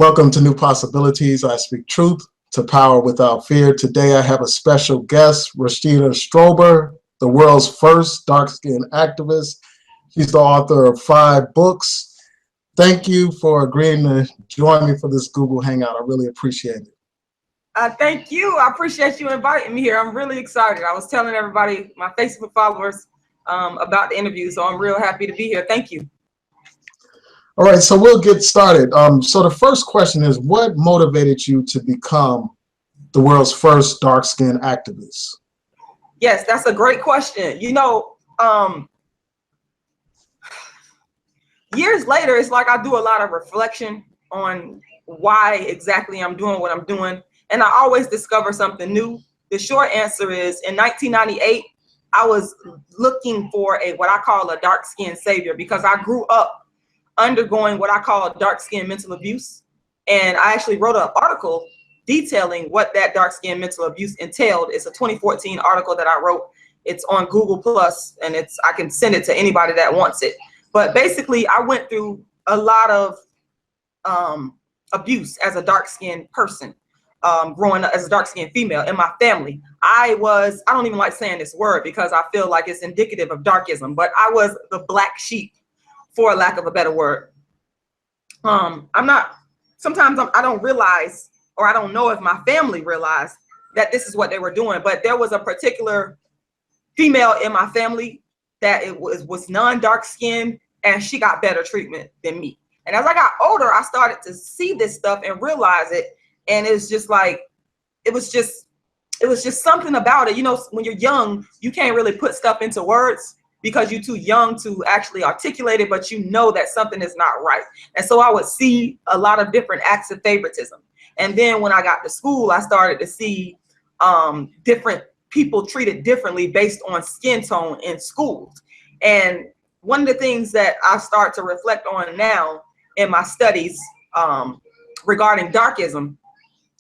Welcome to New Possibilities. I speak truth to power without fear. Today I have a special guest, Rashida Strober, the world's first dark-skinned activist. She's the author of 5 books. Thank you for agreeing to join me for this Google Hangout. I really appreciate it. Thank you. I appreciate you inviting me here. I'm really excited. I was telling everybody, my Facebook followers, about the interview, so I'm real happy to be here. Thank you. All right, so we'll get started. So the first question is, what motivated you to become the world's first dark-skinned activist? Yes, that's a great question. You know, years later, it's like I do a lot of reflection on why exactly I'm doing what I'm doing, and I always discover something new. The short answer is, in 1998, I was looking for what I call a dark-skinned savior, because I grew up undergoing what I call dark-skinned mental abuse. And I actually wrote an article detailing what that dark-skinned mental abuse entailed. It's a 2014 article that I wrote. It's on Google Plus, and I can send it to anybody that wants it. But basically, I went through a lot of abuse as a dark-skinned person, growing up as a dark-skinned female in my family. I don't even like saying this word because I feel like it's indicative of darkism, but I was the black sheep, for lack of a better word. Sometimes I don't realize, or I don't know if my family realized that this is what they were doing, but there was a particular female in my family that was non-dark skinned, and she got better treatment than me. And as I got older, I started to see this stuff and realize it. And it's just like, it was just something about it. You know, when you're young, you can't really put stuff into words because you're too young to actually articulate it, but you know that something is not right. And so I would see a lot of different acts of favoritism. And then when I got to school, I started to see different people treated differently based on skin tone in schools. And one of the things that I start to reflect on now in my studies regarding darkism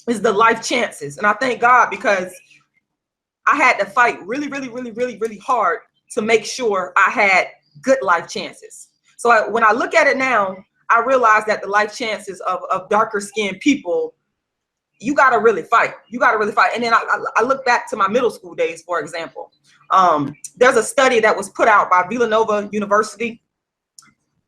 is the life chances. And I thank God, because I had to fight really, really, really, really, really hard to make sure I had good life chances. So when I look at it now, I realize that the life chances of darker skinned people, you gotta really fight. You gotta really fight. And then I look back to my middle school days, for example. There's a study that was put out by Villanova University.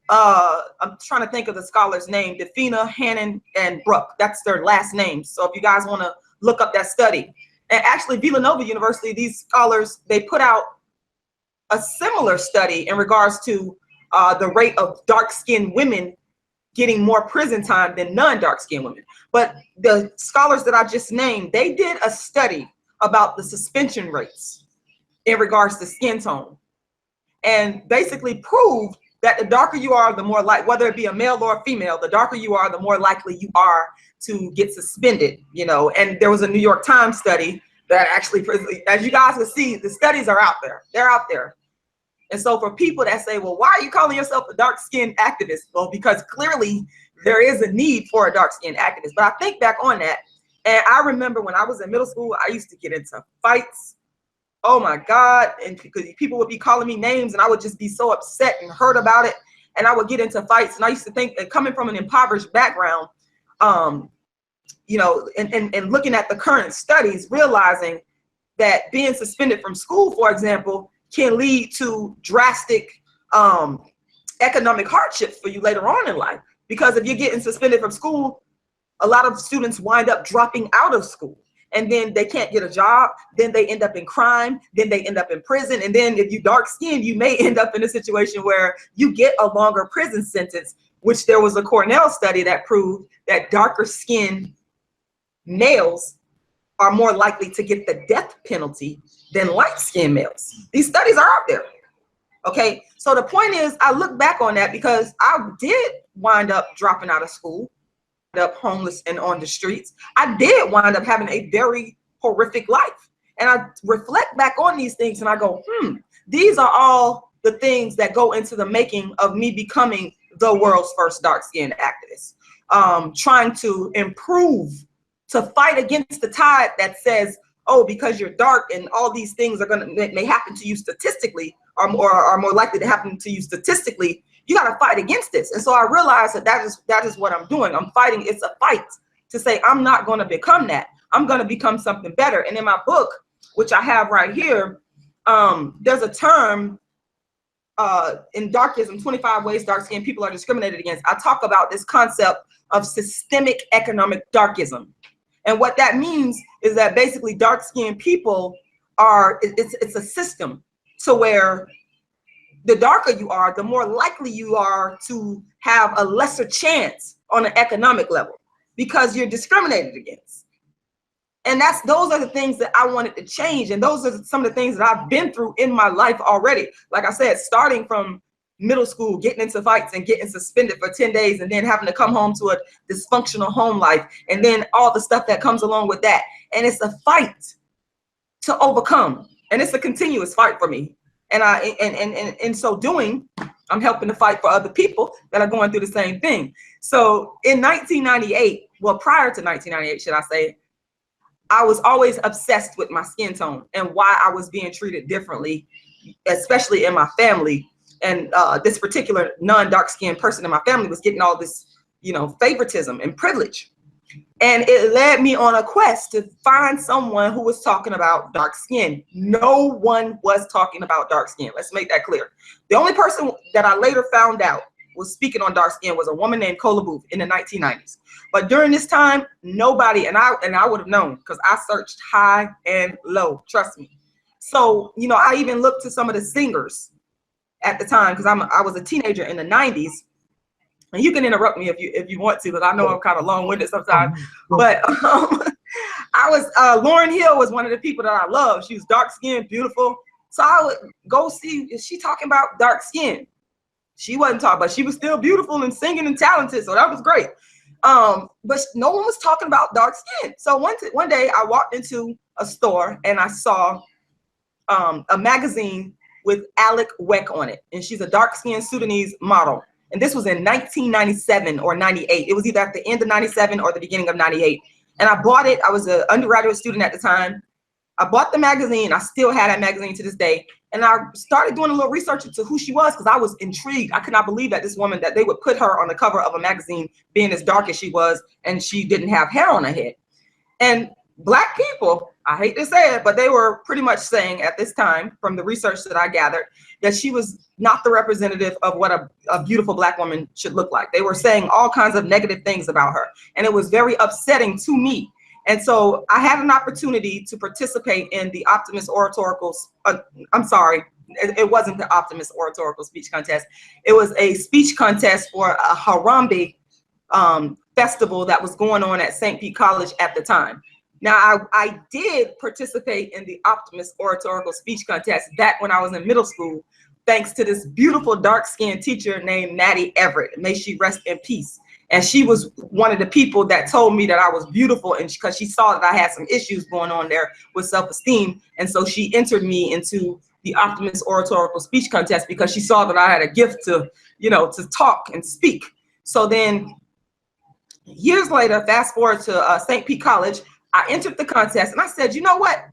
I'm trying to think of the scholar's name, Defina, Hannon, and Bruck. That's their last names. So if you guys wanna look up that study. And actually Villanova University, these scholars, they put out a similar study in regards to the rate of dark-skinned women getting more prison time than non-dark-skinned women. But the scholars that I just named, they did a study about the suspension rates in regards to skin tone, and basically proved that the darker you are, the more whether it be a male or a female, the darker you are, the more likely you are to get suspended, you know. And there was a New York Times study that actually, as you guys can see, the studies are out there. They're out there. And so for people that say, well, why are you calling yourself a dark-skinned activist? Well, because clearly there is a need for a dark-skinned activist. But I think back on that, and I remember when I was in middle school, I used to get into fights. Oh my God. And because people would be calling me names, and I would just be so upset and hurt about it. And I would get into fights. And I used to think that, coming from an impoverished background, you know, and looking at the current studies, realizing that being suspended from school, for example, can lead to drastic economic hardships for you later on in life. Because if you're getting suspended from school, a lot of students wind up dropping out of school, and then they can't get a job, then they end up in crime, then they end up in prison. And then if you dark skinned, you may end up in a situation where you get a longer prison sentence, which there was a Cornell study that proved that darker skinned males are more likely to get the death penalty than light-skinned males. These studies are out there. Okay, so the point is, I look back on that because I did wind up dropping out of school, wind up homeless and on the streets. I did wind up having a very horrific life. And I reflect back on these things and I go, these are all the things that go into the making of me becoming the world's first dark-skinned activist. Trying to improve, to fight against the tide that says, oh, because you're dark and all these things are may happen to you statistically, or more likely to happen to you statistically, You got to fight against this. And so I realized that is what I'm doing. I'm fighting. It's a fight to say, I'm not going to become that. I'm going to become something better. And in my book, which I have right here, there's a term in darkism, 25 ways dark-skinned people are discriminated against. I talk about this concept of systemic economic darkism. And what that means is that basically dark-skinned people are, it's a system to where the darker you are, the more likely you are to have a lesser chance on an economic level because you're discriminated against. And those are the things that I wanted to change. And those are some of the things that I've been through in my life already. Like I said, starting from middle school, getting into fights and getting suspended for 10 days and then having to come home to a dysfunctional home life. And then all the stuff that comes along with that. And it's a fight to overcome. And it's a continuous fight for me. And in so doing, I'm helping to fight for other people that are going through the same thing. So in 1998, well, prior to 1998, should I say, I was always obsessed with my skin tone and why I was being treated differently, especially in my family. And this particular non-dark skinned person in my family was getting all this, you know, favoritism and privilege. And it led me on a quest to find someone who was talking about dark skin. No one was talking about dark skin. Let's make that clear. The only person that I later found out was speaking on dark skin was a woman named Kola in the 1990s. But during this time, nobody, and I would have known because I searched high and low, trust me. So, you know, I even looked to some of the singers at the time because I was a teenager in the 90s. And you can interrupt me if you want to, because I know I'm kind of long-winded sometimes. But I was Lauryn Hill was one of the people that I love. She was dark-skinned, beautiful. So I would go see, is she talking about dark skin? She wasn't talking, but she was still beautiful and singing and talented. So that was great. But no one was talking about dark skin. So one day I walked into a store and I saw a magazine with Alek Wek on it. And she's a dark-skinned Sudanese model. And this was in 1997 or 98. It was either at the end of 97 or the beginning of 98. And I bought it. I was an undergraduate student at the time. I bought the magazine. I still had that magazine to this day. And I started doing a little research into who she was because I was intrigued. I could not believe that this woman, that they would put her on the cover of a magazine being as dark as she was, and she didn't have hair on her head. And Black people, I hate to say it, but they were pretty much saying at this time, from the research that I gathered, that she was not the representative of what a beautiful Black woman should look like. They were saying all kinds of negative things about her. And it was very upsetting to me. And so I had an opportunity to participate in the Optimist Oratorical, I'm sorry, it wasn't the Optimist Oratorical Speech Contest. It was a speech contest for a Harambee festival that was going on at St. Pete College at the time. Now, I did participate in the Optimist Oratorical Speech Contest back when I was in middle school, thanks to this beautiful dark-skinned teacher named Maddie Everett. May she rest in peace. And she was one of the people that told me that I was beautiful, and because she saw that I had some issues going on there with self-esteem. And so she entered me into the Optimist Oratorical Speech Contest because she saw that I had a gift to, you know, to talk and speak. So then years later, fast forward to St. Pete College, I entered the contest and I said, you know what?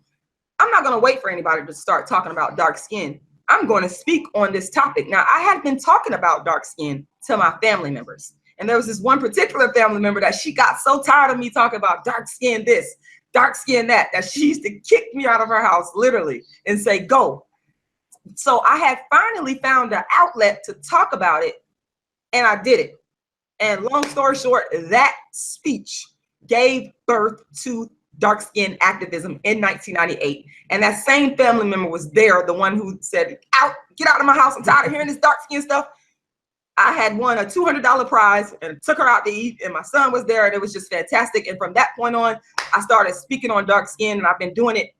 I'm not going to wait for anybody to start talking about dark skin. I'm going to speak on this topic. Now, I had been talking about dark skin to my family members. And there was this one particular family member that she got so tired of me talking about dark skin this, dark skin that she used to kick me out of her house, literally, and say, go. So I had finally found an outlet to talk about it, and I did it. And long story short, that speech gave birth to dark skin activism in 1998. And that same family member was there, the one who said, get out of my house, I'm tired of hearing this dark skin stuff. I had won a $200 prize and took her out to eat, and my son was there, and it was just fantastic. And from that point on, I started speaking on dark skin, and I've been doing it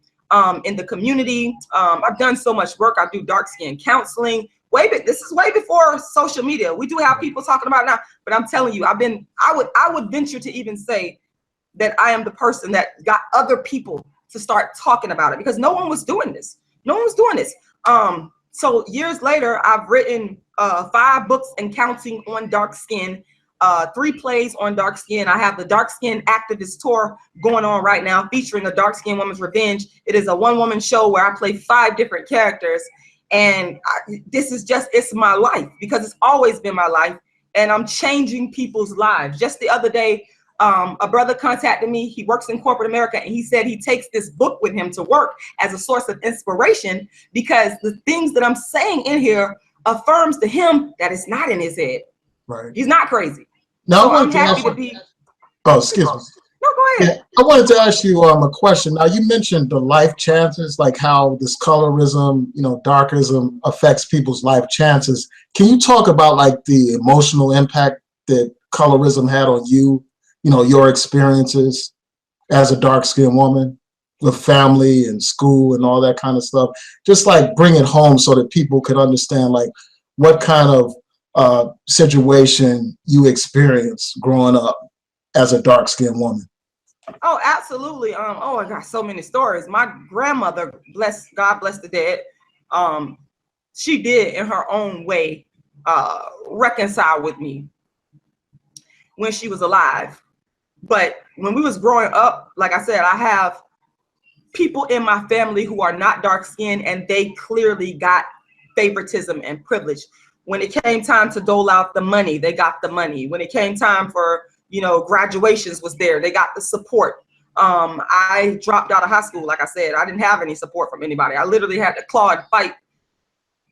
in the community. I've done so much work. I do dark skin counseling. This is way before social media. We do have people talking about it now, but I'm telling you, I would venture to even say that I am the person that got other people to start talking about it, because no one was doing this. No one was doing this. So years later, I've written 5 books and counting on dark skin, 3 plays on dark skin. I have the Dark Skin Activist Tour going on right now, featuring a dark skin woman's revenge. It is a one-woman show where I play 5 different characters. And this is just, it's my life, because it's always been my life, and I'm changing people's lives. Just the other day, a brother contacted me. He works in corporate America, and he said he takes this book with him to work as a source of inspiration, because the things that I'm saying in here affirms to him that it's not in his head. Right. He's not crazy. Now, so I'm happy to be. Oh, excuse me. No, go ahead. Yeah, I wanted to ask you a question. Now, you mentioned the life chances, like how this colorism, you know, darkism affects people's life chances. Can you talk about like the emotional impact that colorism had on you, you know, your experiences as a dark-skinned woman with family and school and all that kind of stuff? Just like bring it home so that people could understand like what kind of situation you experienced growing up as a dark-skinned woman. Oh, absolutely. Oh, I got so many stories. My grandmother, God bless the dead, she did in her own way reconcile with me when she was alive. But when we was growing up, like I said, I have people in my family who are not dark skinned, and they clearly got favoritism and privilege. When it came time to dole out the money, they got the money. When it came time for, you know, graduations was there, they got the support. I dropped out of high school. Like I said, I didn't have any support from anybody. I literally had to claw and fight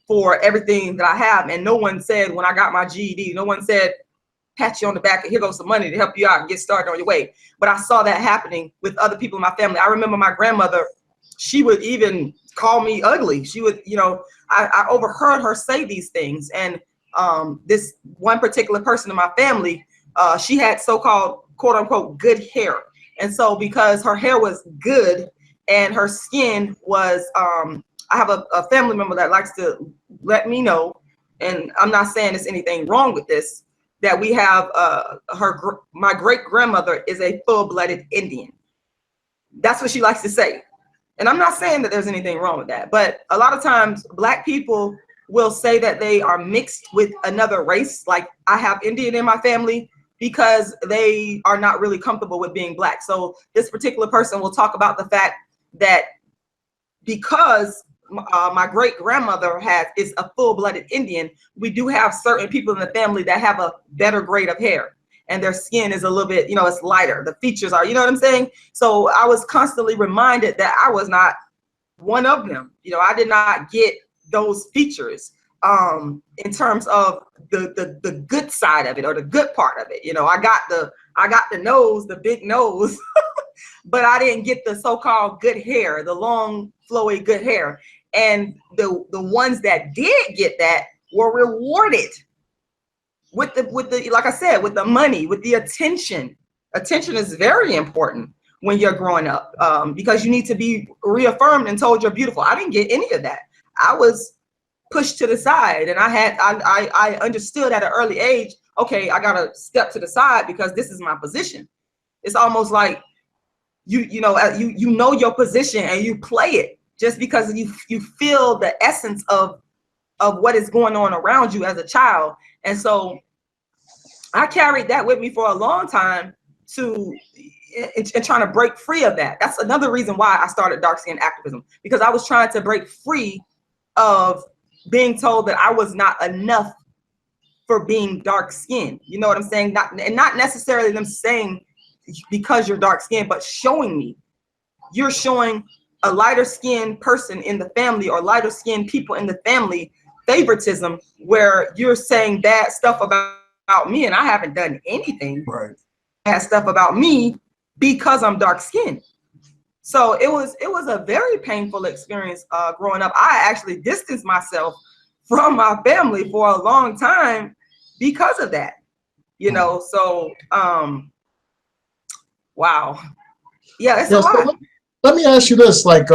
for everything that I have. And no one said, when I got my GED, no one said, pat you on the back and here goes some money to help you out and get started on your way. But I saw that happening with other people in my family. I remember my grandmother, she would even call me ugly. She would, you know, I overheard her say these things. And this one particular person in my family, she had so-called quote unquote good hair. And so because her hair was good and her skin was, I have a family member that likes to let me know, and I'm not saying there's anything wrong with this, that we have my great grandmother is a full-blooded Indian. That's what she likes to say. And I'm not saying that there's anything wrong with that, but a lot of times Black people will say that they are mixed with another race. Like I have Indian in my family, because they are not really comfortable with being Black. So this particular person will talk about the fact that because my great grandmother is a full-blooded Indian, we do have certain people in the family that have a better grade of hair, and their skin is a little bit, you know, it's lighter. The features are, you know what I'm saying? So I was constantly reminded that I was not one of them. You know, I did not get those features in terms of the good side of it, or the good part of it. You know, I got the nose, the big nose, but I didn't get the so-called good hair, the long flowy good hair. And the ones that did get that were rewarded with the like I said, with the money, with the attention. Attention is very important when you're growing up, because you need to be reaffirmed and told you're beautiful. I didn't get any of that. I was pushed to the side, and I understood at an early age, okay, I gotta step to the side because this is my position. It's almost like you know your position and you play it just because you feel the essence of what is going on around you as a child. And so I carried that with me for a long time and trying to break free of that. That's another reason why I started dark skin activism, because I was trying to break free of being told that I was not enough for being dark skinned. You know what I'm saying? Not necessarily them saying because you're dark skinned, but showing me, you're showing a lighter skinned person in the family, or lighter skinned people in the family, favoritism, where you're saying bad stuff about me, and I haven't done anything bad stuff about me because I'm dark skinned. So it was a very painful experience growing up. I actually distanced myself from my family for a long time because of that, you know. So wow, yeah, it's a lot. So let me ask you this, like,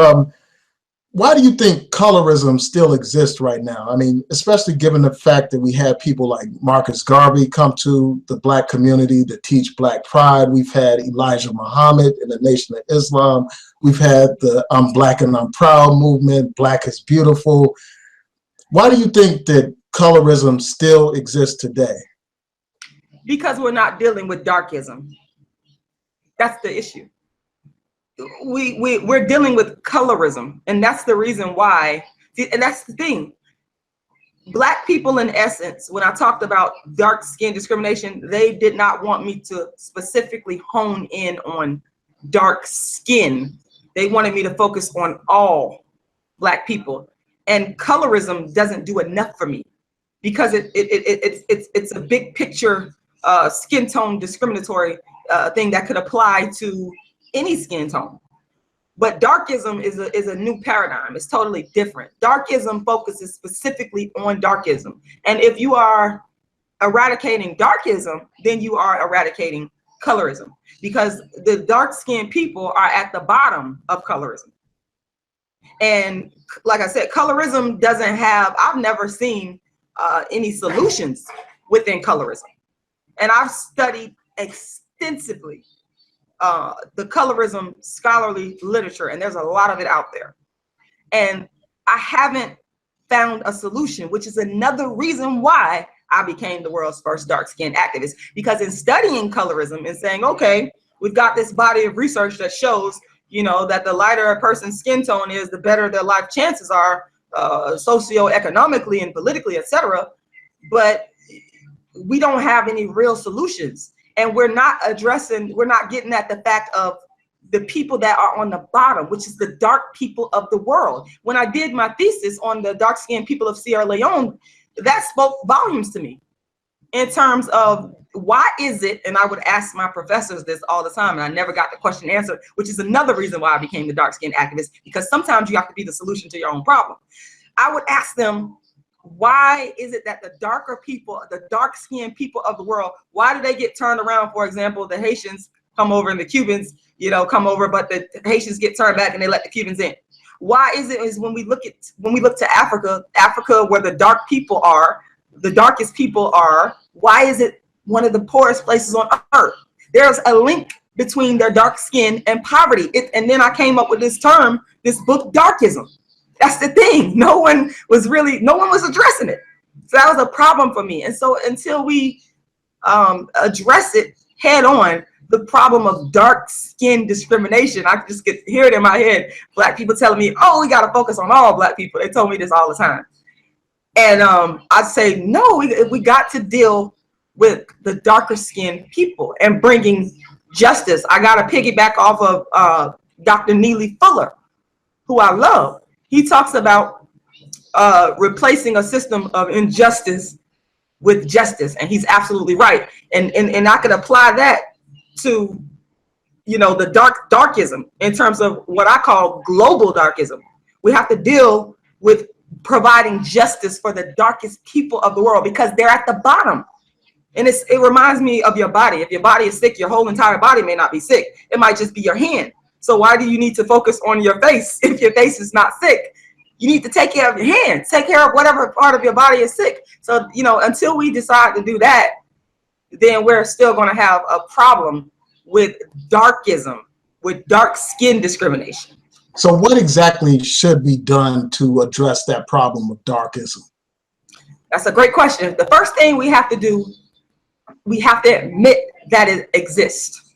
why do you think colorism still exists right now? I mean, especially given the fact that we had people like Marcus Garvey come to the Black community to teach Black pride. We've had Elijah Muhammad in the Nation of Islam. We've had the I'm Black and I'm Proud movement, Black is Beautiful. Why do you think that colorism still exists today? Because we're not dealing with darkism. That's the issue. We're dealing with colorism, and that's the reason why See, and that's the thing. Black people, in essence, when I talked about dark skin discrimination, they did not want me to specifically hone in on dark skin. They wanted me to focus on all Black people. And colorism doesn't do enough for me, because it's a big picture skin tone discriminatory thing that could apply to any skin tone. But darkism is a new paradigm. It's totally different. Darkism focuses specifically on darkism. And if you are eradicating darkism, then you are eradicating colorism, because the dark-skinned people are at the bottom of colorism. And like I said, colorism doesn't have, I've never seen any solutions within colorism. And I've studied extensively the colorism scholarly literature, and there's a lot of it out there. And I haven't found a solution, which is another reason why I became the world's first dark-skinned activist. Because in studying colorism and saying, okay, we've got this body of research that shows, you know, that the lighter a person's skin tone is, the better their life chances are, socioeconomically and politically, etc. But we don't have any real solutions. And we're not getting at the fact of the people that are on the bottom, which is the dark people of the world. When I did my thesis on the dark-skinned people of Sierra Leone, that spoke volumes to me in terms of why is it, and I would ask my professors this all the time, and I never got the question answered, which is another reason why I became the dark-skinned activist, because sometimes you have to be the solution to your own problem. I would ask them, why is it that the darker people, the dark-skinned people of the world, why do they get turned around? For example, the Haitians come over and the Cubans, you know, come over, but the Haitians get turned back and they let the Cubans in. Why is it is when we look to Africa where the dark people are, the darkest people are, why is it one of the poorest places on earth? There's a link between their dark skin and poverty. And then I came up with this term, this book, darkism. That's the thing. No one was addressing it. So that was a problem for me. And so until we address it head on, the problem of dark skin discrimination, I just get hear it in my head. Black people telling me, oh, we got to focus on all Black people. They told me this all the time. And I'd say, no, we got to deal with the darker skinned people and bringing justice. I got to piggyback off of Dr. Neely Fuller, who I love. He talks about replacing a system of injustice with justice, and he's absolutely right. And I could apply that to, you know, the darkism in terms of what I call global darkism. We have to deal with providing justice for the darkest people of the world, because they're at the bottom. And it reminds me of your body. If your body is sick, your whole entire body may not be sick. It might just be your hand. So why do you need to focus on your face if your face is not sick? You need to take care of your hands, take care of whatever part of your body is sick. So, you know, until we decide to do that, then we're still going to have a problem with darkism, with dark skin discrimination. So what exactly should be done to address that problem of darkism? That's a great question. The first thing we have to do, we have to admit that it exists.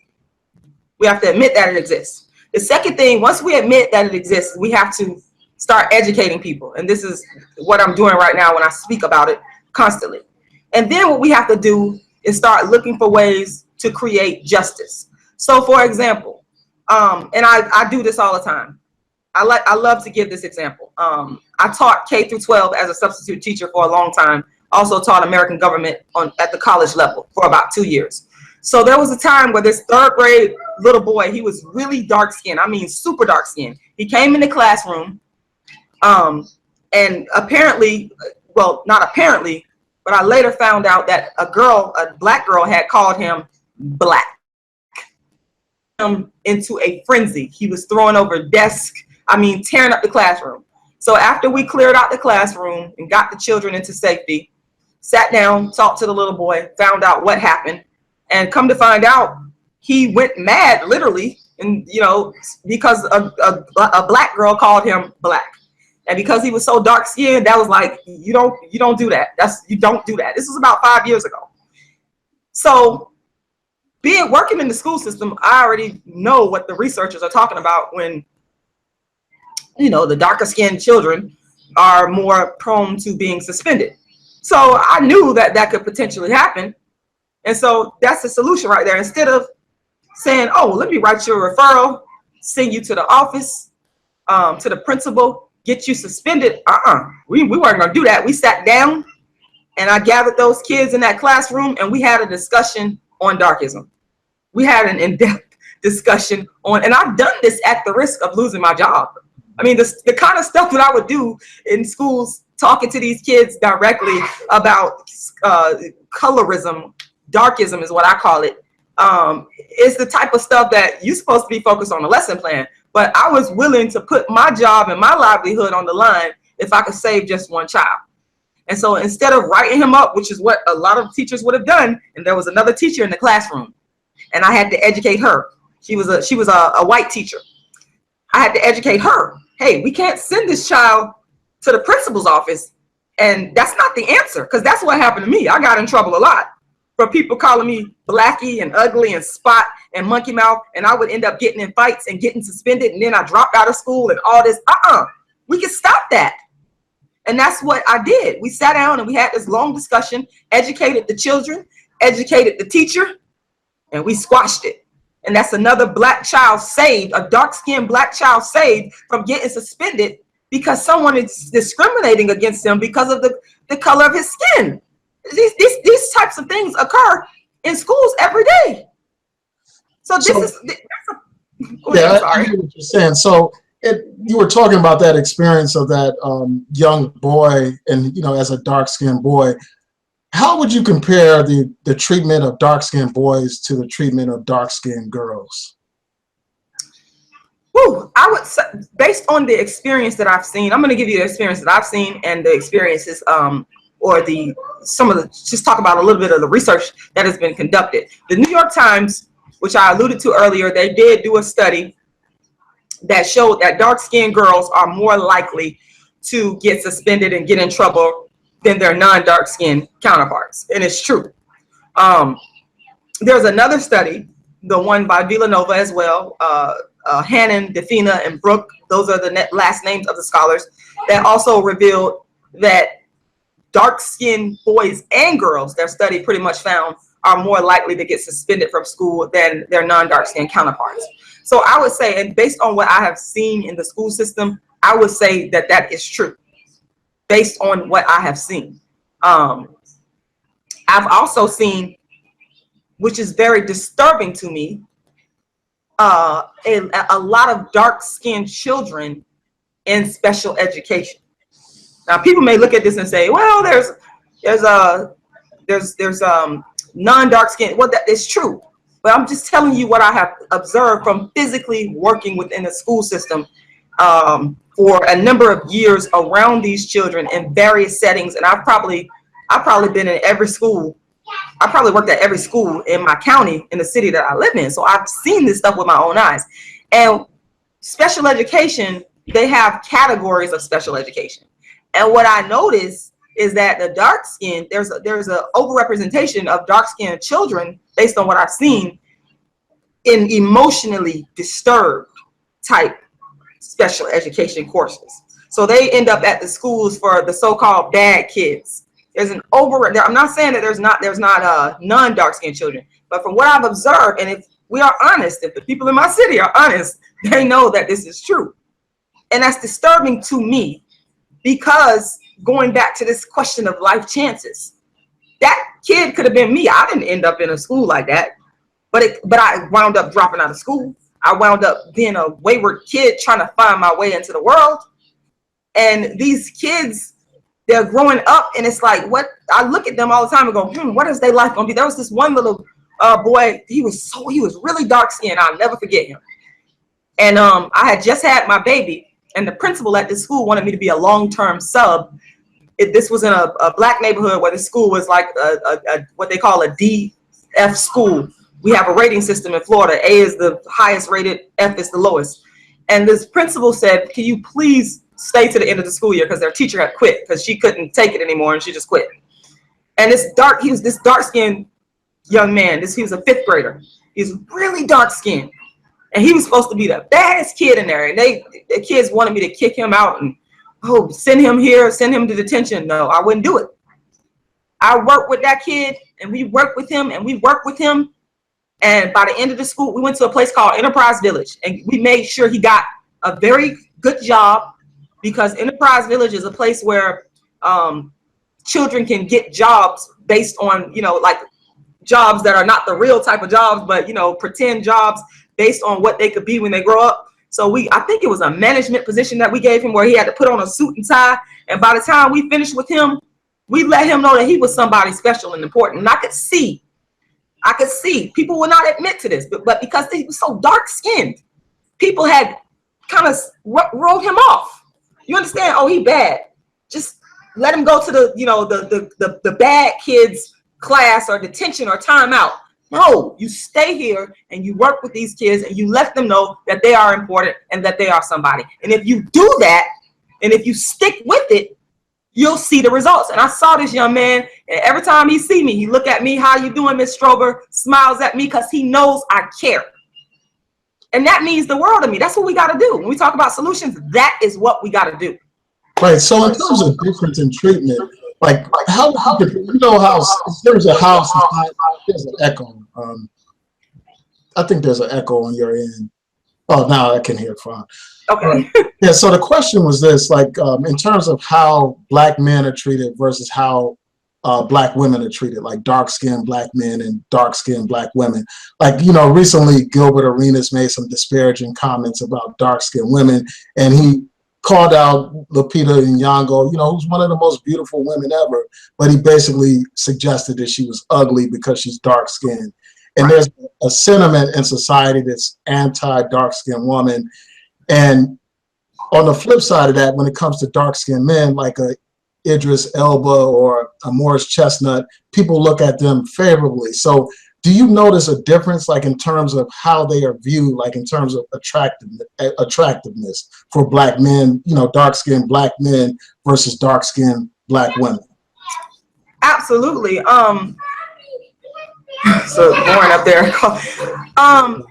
We have to admit that it exists. The second thing, once we admit that it exists, we have to start educating people. And this is what I'm doing right now when I speak about it constantly. And then what we have to do is start looking for ways to create justice. So for example, and I do this all the time. I love to give this example. I taught K through 12 as a substitute teacher for a long time. Also taught American government at the college level for about 2 years. So there was a time where this third grade little boy, he was really dark skinned. I mean, super dark skinned. He came in the classroom, and apparently, well, not apparently, but I later found out that a Black girl had called him black. Him into a frenzy. He was throwing over desks. I mean, tearing up the classroom. So after we cleared out the classroom and got the children into safety, sat down, talked to the little boy, found out what happened, and come to find out, he went mad, literally, and you know, because a Black girl called him black, and because he was so dark skinned, that was like, you don't do that. You don't do that. This was about 5 years ago. So, working in the school system, I already know what the researchers are talking about when, you know, the darker skinned children are more prone to being suspended. So I knew that that could potentially happen. And so that's the solution right there. Instead of saying, oh, let me write you a referral, send you to the office, to the principal, get you suspended. We weren't gonna do that. We sat down and I gathered those kids in that classroom and we had a discussion on darkism. We had an in-depth discussion on, and I've done this at the risk of losing my job. I mean, the kind of stuff that I would do in schools, talking to these kids directly about colorism, darkism is what I call it, is the type of stuff that you're supposed to be focused on the lesson plan. But I was willing to put my job and my livelihood on the line if I could save just one child. And so instead of writing him up, which is what a lot of teachers would have done, and there was another teacher in the classroom, and I had to educate her. She was a white teacher. I had to educate her. Hey, we can't send this child to the principal's office, and that's not the answer, because that's what happened to me. I got in trouble a lot for people calling me blackie and ugly and spot and monkey mouth, and I would end up getting in fights and getting suspended, and then I dropped out of school and all this. We can stop that. And that's what I did. We sat down and we had this long discussion, educated the children, educated the teacher, and we squashed it. And that's another black child saved, a dark-skinned black child saved from getting suspended because someone is discriminating against him because of the color of his skin. These types of things occur in schools every day. So this is, yeah, I hear what you're saying. So you were talking about that experience of that young boy, and as a dark-skinned boy. How would you compare the treatment of dark-skinned boys to the treatment of dark-skinned girls? Woo, I would say, based on the experience that I've seen, I'm going to give you the experience that I've seen and the experiences, just talk about a little bit of the research that has been conducted. The New York Times, which I alluded to earlier, they did do a study that showed that dark-skinned girls are more likely to get suspended and get in trouble than their non-dark-skinned counterparts, and it's true. There's another study, the one by Villanova as well, Hannon, Defina, and Brooke, those are the last names of the scholars, that also revealed that dark-skinned boys and girls, their study pretty much found, are more likely to get suspended from school than their non-dark-skinned counterparts. So I would say, and based on what I have seen in the school system, I would say that that is true, based on what I have seen. I've also seen, which is very disturbing to me, a lot of dark-skinned children in special education. Now, people may look at this and say, "Well, there's non-dark skin." Well, that is true, but I'm just telling you what I have observed from physically working within the school system for a number of years around these children in various settings. And I've probably been in every school. I probably worked at every school in my county, in the city that I live in. So I've seen this stuff with my own eyes. And special education, they have categories of special education. And what I noticed is that the dark skin, there's a overrepresentation of dark skinned children, based on what I've seen, in emotionally disturbed type special education courses. So they end up at the schools for the so-called bad kids. There's an I'm not saying that there's not non-dark skinned children, but from what I've observed, and if we are honest, if the people in my city are honest, they know that this is true. And that's disturbing to me, because going back to this question of life chances, that kid could have been me. I didn't end up in a school like that, but I wound up dropping out of school. I wound up being a wayward kid trying to find my way into the world. And these kids, they're growing up, and it's like, what I look at them all the time and go, what is their life gonna be? There was this one little boy, he was really dark skinned. I'll never forget him. And I had just had my baby, and the principal at this school wanted me to be a long-term sub. This was in a black neighborhood where the school was like what they call a DF school. We have a rating system in Florida. A is the highest rated, F is the lowest. And this principal said, can you please stay to the end of the school year, because their teacher had quit because she couldn't take it anymore, and she just quit. And he was this dark-skinned young man. He was a 5th grader. He's really dark-skinned. And he was supposed to be the baddest kid in there. And the kids wanted me to kick him out and oh, send him here, send him to detention. No, I wouldn't do it. I worked with that kid, and we worked with him, and we worked with him. And by the end of the school, we went to a place called Enterprise Village, and we made sure he got a very good job, because Enterprise Village is a place where children can get jobs based on, you know, like jobs that are not the real type of jobs, but, you know, pretend jobs based on what they could be when they grow up. So I think it was a management position that we gave him, where he had to put on a suit and tie. And by the time we finished with him, we let him know that he was somebody special and important. And I could see people would not admit to this, but because he was so dark skinned, people had kind of wrote him off. You understand? Oh, he bad. Just let him go to the, you know, the bad kids class or detention or timeout. No, you stay here and you work with these kids and you let them know that they are important and that they are somebody. And if you do that, and if you stick with it, you'll see the results. And I saw this young man, and every time he see me, he look at me, how you doing, Miss Strober, smiles at me, because he knows I care. And that means the world to me. That's what we got to do. When we talk about solutions, that is what we got to do. Right. So in terms of difference in treatment, like how you know how there's a house, there's an echo. I think there's an echo on your end. Oh, now I can hear it fine. Okay. Yeah. So the question was this: like, in terms of how Black men are treated versus how Black women are treated, like dark-skinned Black men and dark-skinned Black women. Like, you know, recently Gilbert Arenas made some disparaging comments about dark-skinned women, and he called out Lupita Nyong'o, you know, who's one of the most beautiful women ever, but he basically suggested that she was ugly because she's dark-skinned. And there's a sentiment in society that's anti-dark-skinned woman. And on the flip side of that, when it comes to dark-skinned men, like a Idris Elba or a Morris Chestnut, people look at them favorably. So do you notice a difference, like in terms of how they are viewed, like in terms of attractiveness for Black men, you know, dark-skinned Black men versus dark-skinned Black women? Absolutely. So boring up there.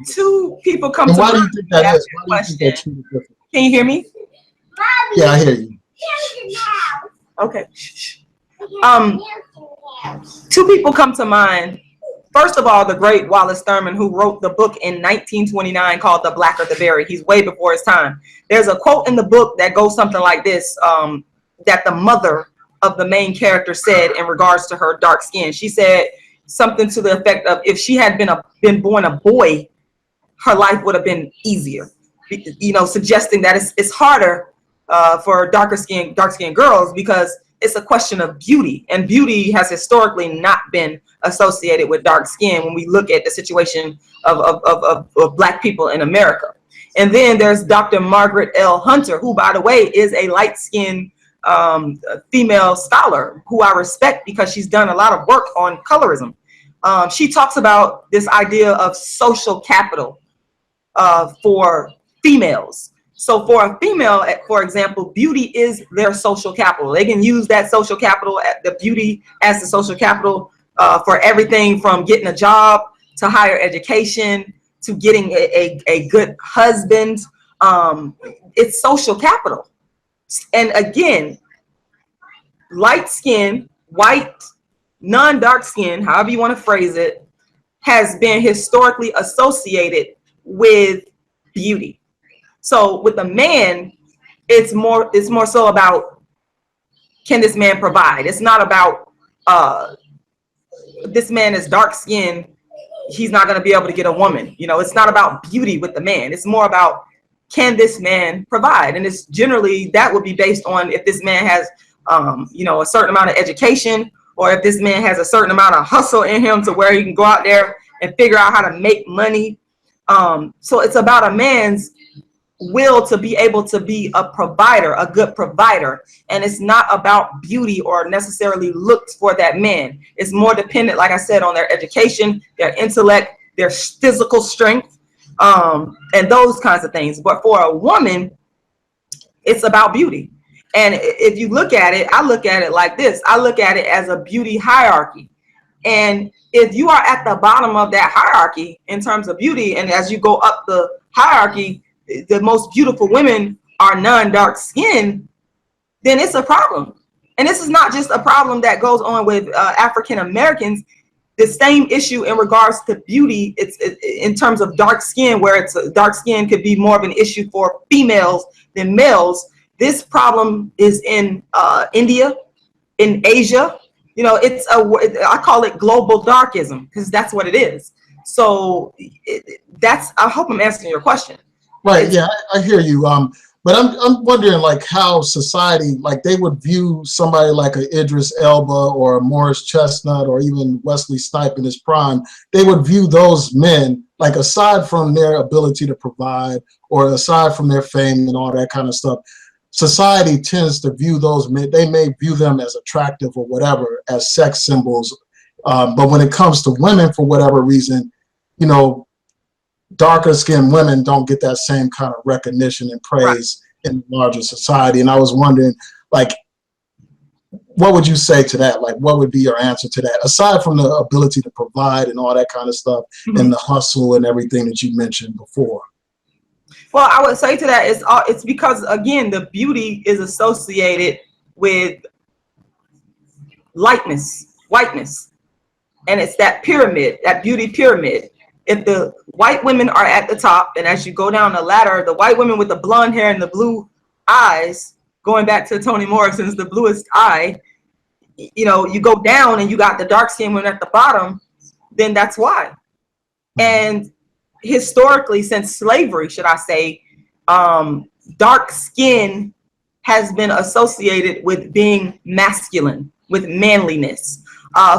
Two people come to mind. Why do you think that is? Why do you think they're treated differently? Can you hear me? Yeah, I hear you. Okay. Two people come to mind. First of all, the great Wallace Thurman, who wrote the book in 1929 called The Blacker the Berry. He's way before his time. There's a quote in the book that goes something like this, that the mother of the main character said in regards to her dark skin. She said something to the effect of, if she had been born a boy, her life would have been easier. You know, suggesting that it's harder for dark-skinned girls because it's a question of beauty, and beauty has historically not been associated with dark skin when we look at the situation of Black people in America. And then there's Dr. Margaret L. Hunter, who, by the way, is a light-skinned female scholar who I respect because she's done a lot of work on colorism. She talks about this idea of social capital for females. So for a female, for example, beauty is their social capital. They can use that social capital, the beauty as the social capital for everything from getting a job to higher education to getting a good husband. It's social capital. And again, light skin, white, non-dark skin, however you want to phrase it, has been historically associated with beauty. So with a man, it's more so about, can this man provide? It's not about this man is dark skinned, he's not going to be able to get a woman. You know, it's not about beauty with the man. It's more about, can this man provide? And it's generally, that would be based on if this man has you know, a certain amount of education, or if this man has a certain amount of hustle in him to where he can go out there and figure out how to make money. So it's about a man's will to be able to be a provider, a good provider. And it's not about beauty or necessarily looks for that man. It's more dependent, like I said, on their education, their intellect, their physical strength, and those kinds of things. But for a woman, it's about beauty. And if you look at it, I look at it like this. I look at it as a beauty hierarchy. And if you are at the bottom of that hierarchy in terms of beauty, and as you go up the hierarchy, the most beautiful women are non-dark skinned, then it's a problem. And this is not just a problem that goes on with African Americans. The same issue in regards to beauty, it's in terms of dark skin, where it's dark skin could be more of an issue for females than males. This problem is in India, in Asia. You know, I call it global darkism, because that's what it is. So I hope I'm answering your question. Right. Yeah, I hear you. But I'm wondering, like, how society, like, they would view somebody like a Idris Elba or a Morris Chestnut or even Wesley Snipes in his prime. They would view those men, like, aside from their ability to provide or aside from their fame and all that kind of stuff, society tends to view those men, they may view them as attractive or whatever, as sex symbols. But when it comes to women, for whatever reason, you know, darker skinned women don't get that same kind of recognition and praise in larger society. And I was wondering, like, what would you say to that? Like, what would be your answer to that? Aside from the ability to provide and all that kind of stuff, and the hustle and everything that you mentioned before. Well, I would say to that, it's because, again, the beauty is associated with whiteness. And it's that pyramid, that beauty pyramid. If the white women are at the top, and as you go down the ladder, the white women with the blonde hair and the blue eyes, going back to Toni Morrison's The Bluest Eye, you know, you go down and you got the dark skinned women at the bottom, then that's why. And historically, since slavery, should I say, dark skin has been associated with being masculine, with manliness.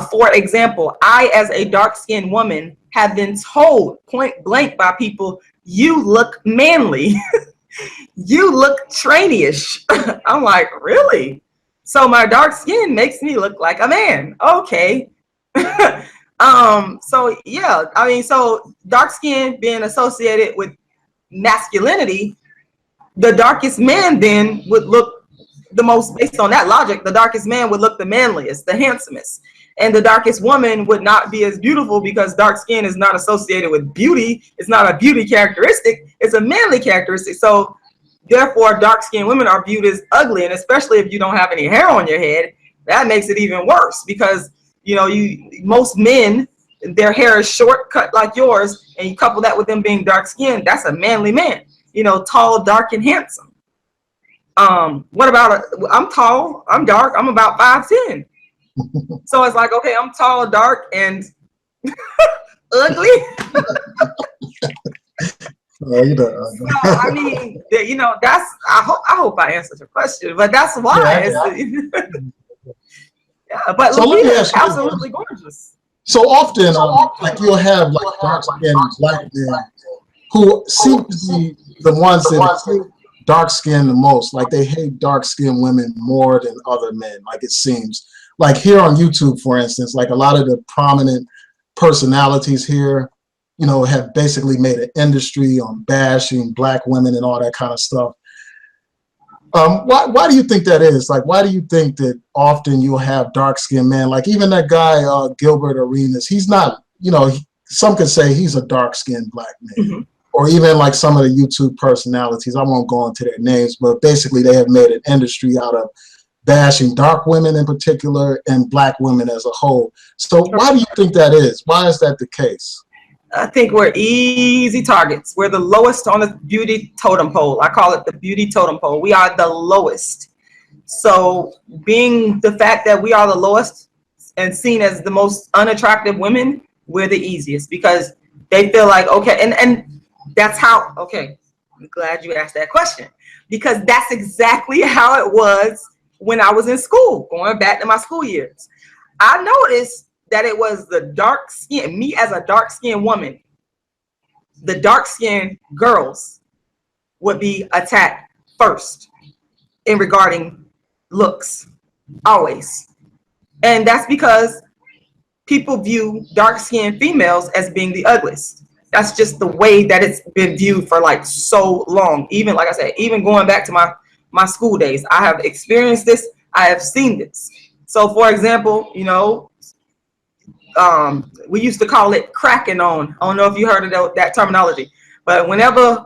For example, I, as a dark-skinned woman, have been told point blank by people, you look manly. You look trainee-ish. I'm like, really? So my dark skin makes me look like a man. Okay. So yeah, I mean, so dark skin being associated with masculinity, the darkest man then would look the most, based on that logic, the darkest man would look the manliest, the handsomest. And the darkest woman would not be as beautiful, because dark skin is not associated with beauty. It's not a beauty characteristic. It's a manly characteristic. So therefore, dark skinned women are viewed as ugly. And especially if you don't have any hair on your head, that makes it even worse, because, you know, most men, their hair is short, cut like yours, and you couple that with them being dark skinned, that's a manly man, you know, tall, dark, and handsome. What about, I'm tall, I'm dark, I'm about 5'10". So it's like, okay, I'm tall, dark, and ugly. So, I mean, you know, that's, I hope I answered your question, but that's why. Yeah, but so Lupita is absolutely gorgeous. So often, like, you'll have like dark-skinned black men who seem to be the ones that hate dark skin the most. Like, they hate dark-skinned women more than other men, like, it seems. Like here on YouTube, for instance, like a lot of the prominent personalities here, you know, have basically made an industry on bashing black women and all that kind of stuff. Why do you think that is? Like, why do you think that often you'll have dark-skinned men? Like even that guy, Gilbert Arenas, he's not, you know, some could say he's a dark-skinned black man. Or even like some of the YouTube personalities, I won't go into their names, but basically they have made an industry out of bashing dark women in particular and black women as a whole. So why do you think that is? Why is that the case? I think we're easy targets. We're the lowest on the beauty totem pole. I call it the beauty totem pole. We are the lowest. So being the fact that we are the lowest and seen as the most unattractive women, we're the easiest, because they feel like, okay, and that's how, okay, I'm glad you asked that question, because that's exactly how it was when I was in school, going back to my school years. I noticed that it was the dark skin, me as a dark skinned woman, the dark skinned girls would be attacked first in regarding looks, always. And that's because people view dark skinned females as being the ugliest. That's just the way that it's been viewed for like so long. Even, like I said, even going back to my school days, I have experienced this, I have seen this. So for example, you know, we used to call it cracking on. I don't know if you heard of that terminology, but whenever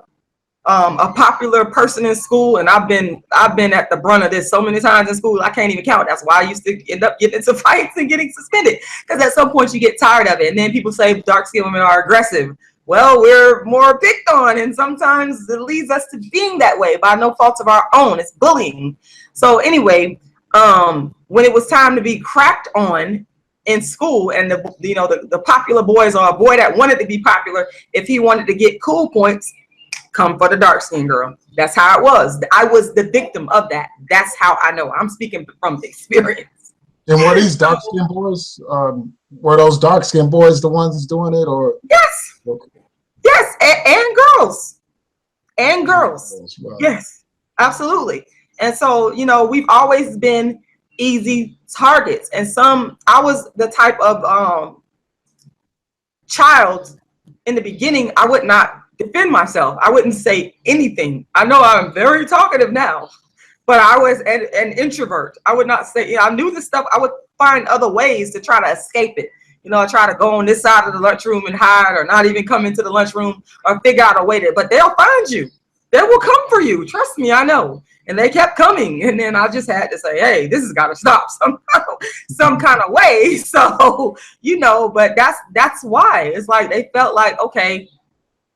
a popular person in school, and I've been at the brunt of this so many times in school I can't even count. That's why I used to end up getting into fights and getting suspended, because at some point you get tired of it. And then people say dark-skinned women are aggressive. Well, we're more picked on, and sometimes it leads us to being that way by no fault of our own. It's bullying. So anyway, when it was time to be cracked on in school, and the popular boys, or a boy that wanted to be popular, if he wanted to get cool points, come for the dark-skinned girl. That's how it was. I was the victim of that. That's how I know. I'm speaking from experience. And were these dark-skinned boys, were those dark-skinned boys the ones doing it, or? Yes. Okay. Yes, and girls. And girls. Wow. Yes, absolutely. And so, we've always been easy targets. And I was the type of child in the beginning, I would not defend myself. I wouldn't say anything. I know I'm very talkative now, but I was an introvert. I would not say, I knew this stuff. I would find other ways to try to escape it. I try to go on this side of the lunchroom and hide, or not even come into the lunchroom, or figure out a way but they'll find you. They will come for you. Trust me, I know. And they kept coming. And then I just had to say, hey, this has got to stop some kind of way. So, but that's why. It's like they felt like, okay,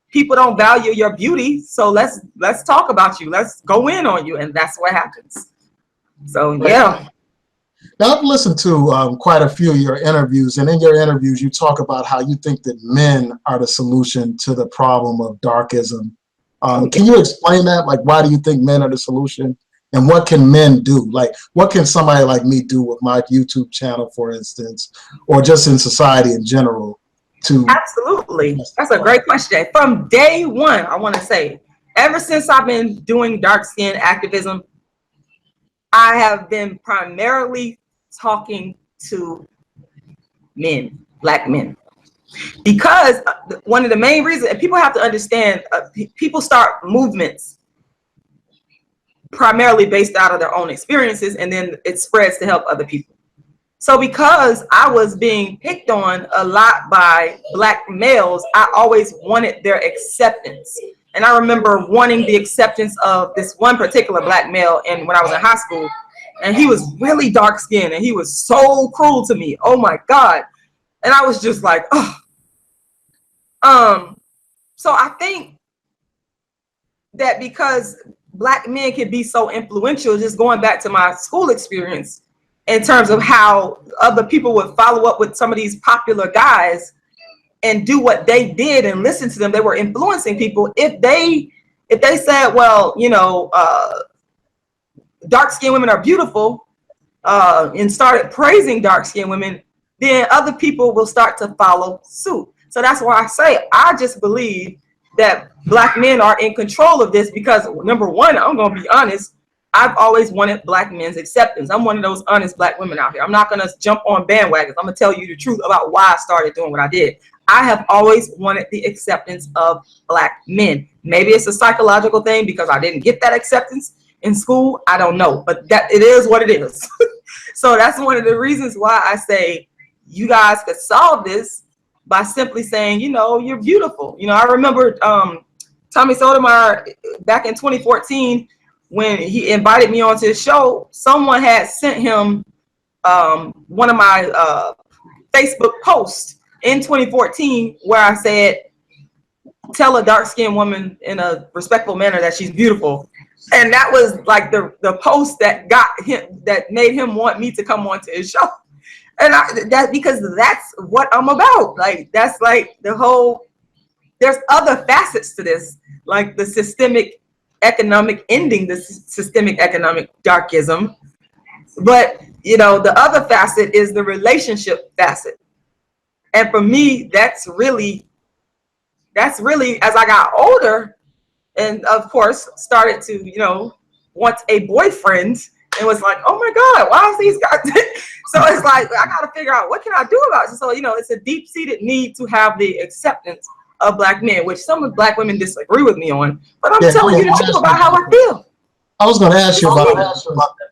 people don't value your beauty, so let's talk about you. Let's go in on you, and that's what happens. So yeah. Now, I've listened to quite a few of your interviews, and in your interviews, you talk about how you think that men are the solution to the problem of darkism. Can you explain that? Like, why do you think men are the solution, and what can men do? Like, what can somebody like me do with my YouTube channel, for instance, or just in society in general? Absolutely. That's a great question. From day one, I want to say, ever since I've been doing dark skin activism, I have been primarily talking to men, Black men, because one of the main reasons, and people have to understand, people start movements primarily based out of their own experiences, and then it spreads to help other people. So because I was being picked on a lot by Black males, I always wanted their acceptance. And I remember wanting the acceptance of this one particular Black male when I was in high school. And he was really dark skinned, and he was so cruel to me. Oh my God. And I was just like, oh. So I think that because Black men can be so influential, just going back to my school experience, in terms of how other people would follow up with some of these popular guys and do what they did and listen to them. They were influencing people. If they said, well, dark-skinned women are beautiful, and started praising dark-skinned women, then other people will start to follow suit. So that's why I say, I just believe that Black men are in control of this, because number one, I'm gonna be honest, I've always wanted Black men's acceptance. I'm one of those honest Black women out here. I'm not gonna jump on bandwagons. I'm gonna tell you the truth about why I started doing what I did. I have always wanted the acceptance of Black men. Maybe it's a psychological thing because I didn't get that acceptance in school. I don't know, but that it is what it is. So that's one of the reasons why I say you guys could solve this by simply saying, you're beautiful. I remember Tommy Sotomayor back in 2014, when he invited me onto his show, someone had sent him one of my Facebook posts in 2014 where I said, tell a dark-skinned woman in a respectful manner that she's beautiful. And that was like the post that made him want me to come onto his show. And because that's what I'm about. Like, that's like there's other facets to this, like the systemic economic ending, the systemic economic darkism. But, the other facet is the relationship facet. And for me, that's really, as I got older, and of course started to, want a boyfriend, and was like, oh my God, why is these guys? So it's like, I got to figure out, what can I do about it? So, it's a deep-seated need to have the acceptance of Black men, which some of Black women disagree with me on, but I'm telling you the truth about how I feel. I was going to ask you about that.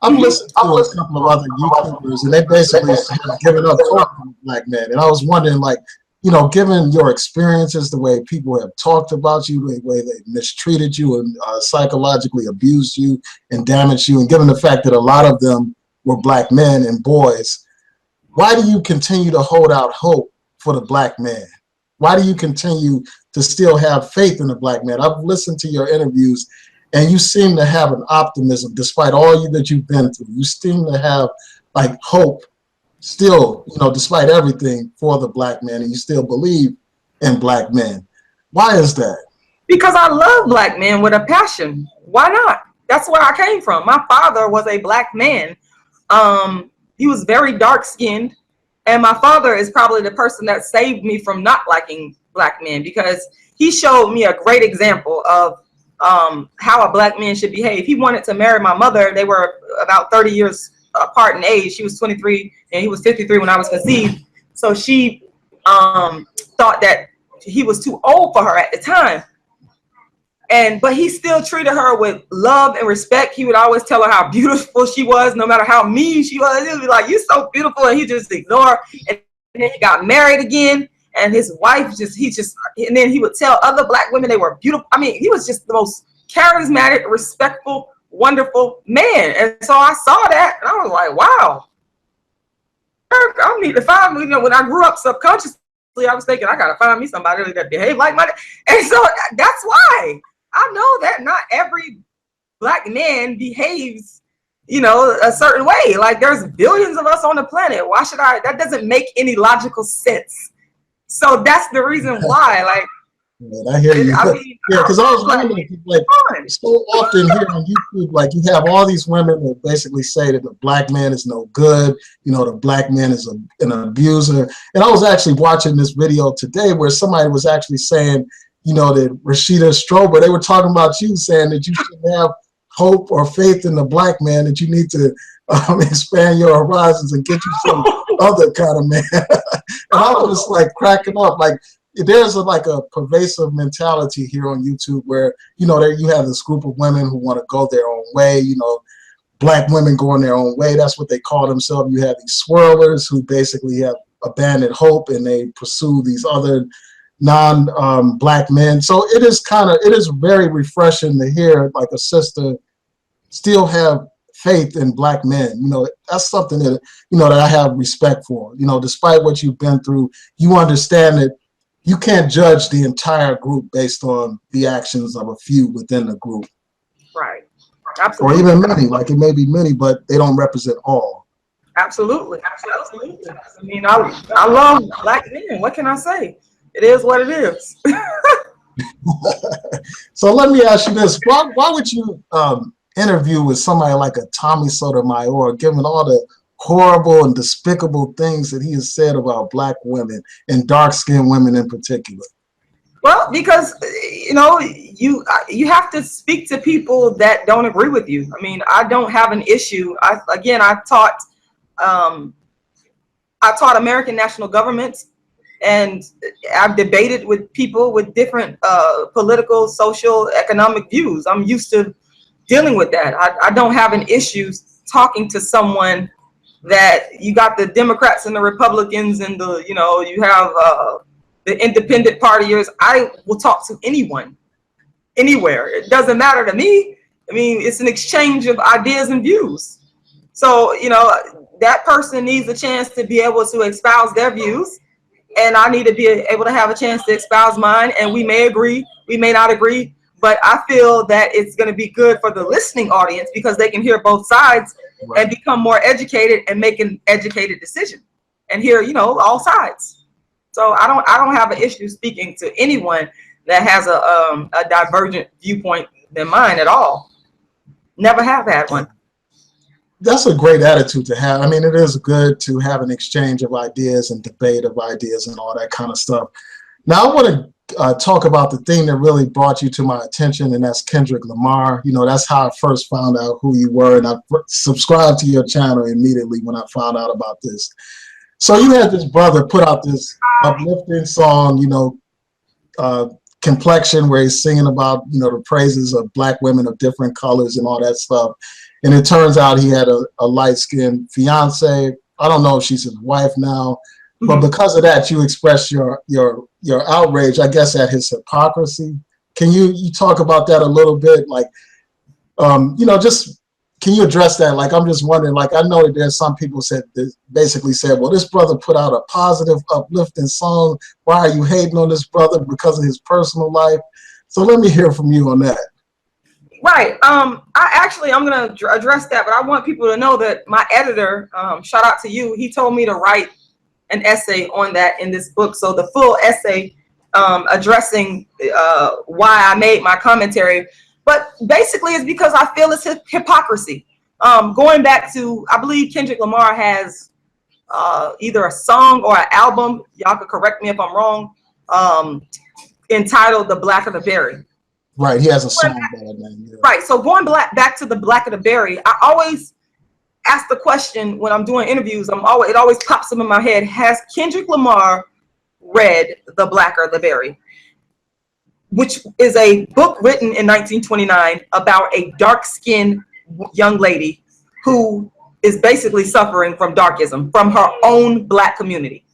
I've listened to a couple of other YouTubers, and they basically have given up talking to Black men. And I was wondering, like, you know, given your experiences, the way people have talked about you, the way they mistreated you and psychologically abused you and damaged you, and given the fact that a lot of them were black men and boys, why do you continue to hold out hope for the black man? Why do you continue to still have faith in the black man? I've listened to your interviews, and you seem to have an optimism despite all that you've been through. You seem to have like hope still, you know, despite everything, for the black man, and you still believe in black men. Why is that? Because I love black men with a passion. Why not? That's where I came from. My father was a black man. He was very dark-skinned, and my father is probably the person that saved me from not liking black men, because he showed me a great example of how a black man should behave. He wanted to marry my mother. They were about 30 years apart in age. She was 23 and he was 53 when I was conceived. So she thought that he was too old for her at the time. But he still treated her with love and respect. He would always tell her how beautiful she was, no matter how mean she was. He would be like, "You're so beautiful," and he just ignored. And then he got married again, and his wife and then he would tell other black women they were beautiful. I mean, he was just the most charismatic, respectful, wonderful man. And so I saw that, and I was like, wow, I need to find me. You know, when I grew up subconsciously, I was thinking, I gotta find me somebody that behaved like my dad. And so that's why I know that not every black man behaves, you know, a certain way. Like, there's billions of us on the planet. Why should that doesn't make any logical sense. So that's the reason why, like, Man, I hear you. I mean, yeah, because I was wondering, like, so often here on YouTube, like, you have all these women that basically say that the black man is no good, you know, the black man is an abuser. And I was actually watching this video today where somebody was actually saying, you know, that Rashida Strober, they were talking about you, saying that you should have hope or faith in the black man, that you need to expand your horizons and get you some other kind of man. And I was just like cracking up, like, there's like a pervasive mentality here on YouTube where, you know, there you have this group of women who want to go their own way, you know, black women going their own way. That's what they call themselves. You have these swirlers who basically have abandoned hope and they pursue these other non-black men. So it is very refreshing to hear like a sister still have faith in black men. You know, that's something that, you know, that I have respect for. You know, despite what you've been through, you understand that you can't judge the entire group based on the actions of a few within the group. Right. Absolutely. Or even many, like it may be many, but they don't represent all. Absolutely. Absolutely. I mean, I love black men. What can I say? It is what it is. So let me ask you this. Why would you interview with somebody like a Tommy Sotomayor, given all the horrible and despicable things that he has said about black women and dark-skinned women in particular? Well, because, you know, you have to speak to people that don't agree with you. I mean, I don't have an issue. I taught American national government, and I've debated with people with different political, social, economic views. I'm used to dealing with that. I don't have an issue talking to someone that you got the Democrats and the Republicans and the, you know, you have the independent partiers. I will talk to anyone, anywhere. It doesn't matter to me. I mean, it's an exchange of ideas and views. So, you know, that person needs a chance to be able to espouse their views, and I need to be able to have a chance to espouse mine. And we may agree, we may not agree, but I feel that it's going to be good for the listening audience because they can hear both sides. Right. And become more educated and make an educated decision and hear, you know, all sides. So I don't have an issue speaking to anyone that has a divergent viewpoint than mine at all. Never have had one. That's a great attitude to have. I mean, it is good to have an exchange of ideas and debate of ideas and all that kind of stuff. Now I want to talk about the thing that really brought you to my attention, and that's Kendrick Lamar. You know, that's how I first found out who you were, and I subscribed to your channel immediately when I found out about this. So you had this brother put out this uplifting song, you know, Complexion, where he's singing about, you know, the praises of black women of different colors and all that stuff. And it turns out he had a light-skinned fiance. I don't know if she's his wife now. but because of that, you express your outrage, I guess, at his hypocrisy. Can you talk about that a little bit? Like, you know, just can you address that? Like, I'm just wondering, like, I know that there's some people basically said, well, this brother put out a positive, uplifting song. Why are you hating on this brother because of his personal life? So let me hear from you on that. Right. I'm going to address that, but I want people to know that my editor, shout out to you, he told me to write an essay on that in this book. So the full essay addressing why I made my commentary. But basically, it's because I feel it's hypocrisy. Going back to, I believe Kendrick Lamar has either a song or an album, y'all could correct me if I'm wrong, entitled The Black of the Berry. Right, he has a song. Right, so going back to The Black of the Berry, I always ask the question when I'm doing interviews, it always pops up in my head, has Kendrick Lamar read The Black of the Berry? Which is a book written in 1929 about a dark-skinned young lady who is basically suffering from darkism from her own Black community.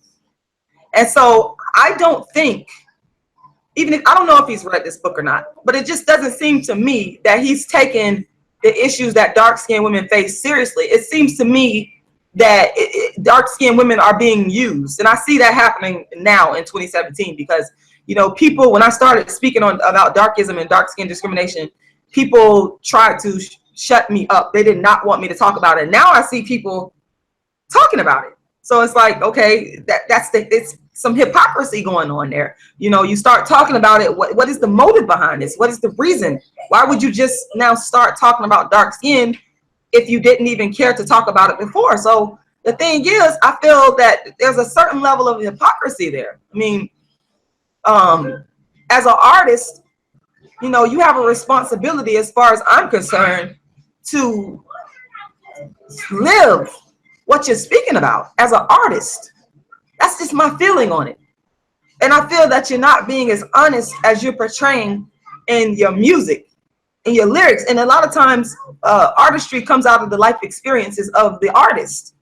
And so I don't think, even if I don't know if he's read this book or not, but it just doesn't seem to me that he's taken the issues that dark-skinned women face seriously. It seems to me that dark-skinned women are being used, and I see that happening now in 2017 because, you know, people, when I started speaking about darkism and dark skin discrimination, people tried to shut me up. They did not want me to talk about it. Now I see people talking about it. So it's like, okay, it's some hypocrisy going on there. You know, you start talking about it. What is the motive behind this? What is the reason? Why would you just now start talking about dark skin if you didn't even care to talk about it before? So the thing is, I feel that there's a certain level of hypocrisy there. I mean, as an artist, you know, you have a responsibility, as far as I'm concerned, to live what you're speaking about as an artist. That's just my feeling on it. And I feel that you're not being as honest as you're portraying in your music, in your lyrics. And a lot of times, artistry comes out of the life experiences of the artist.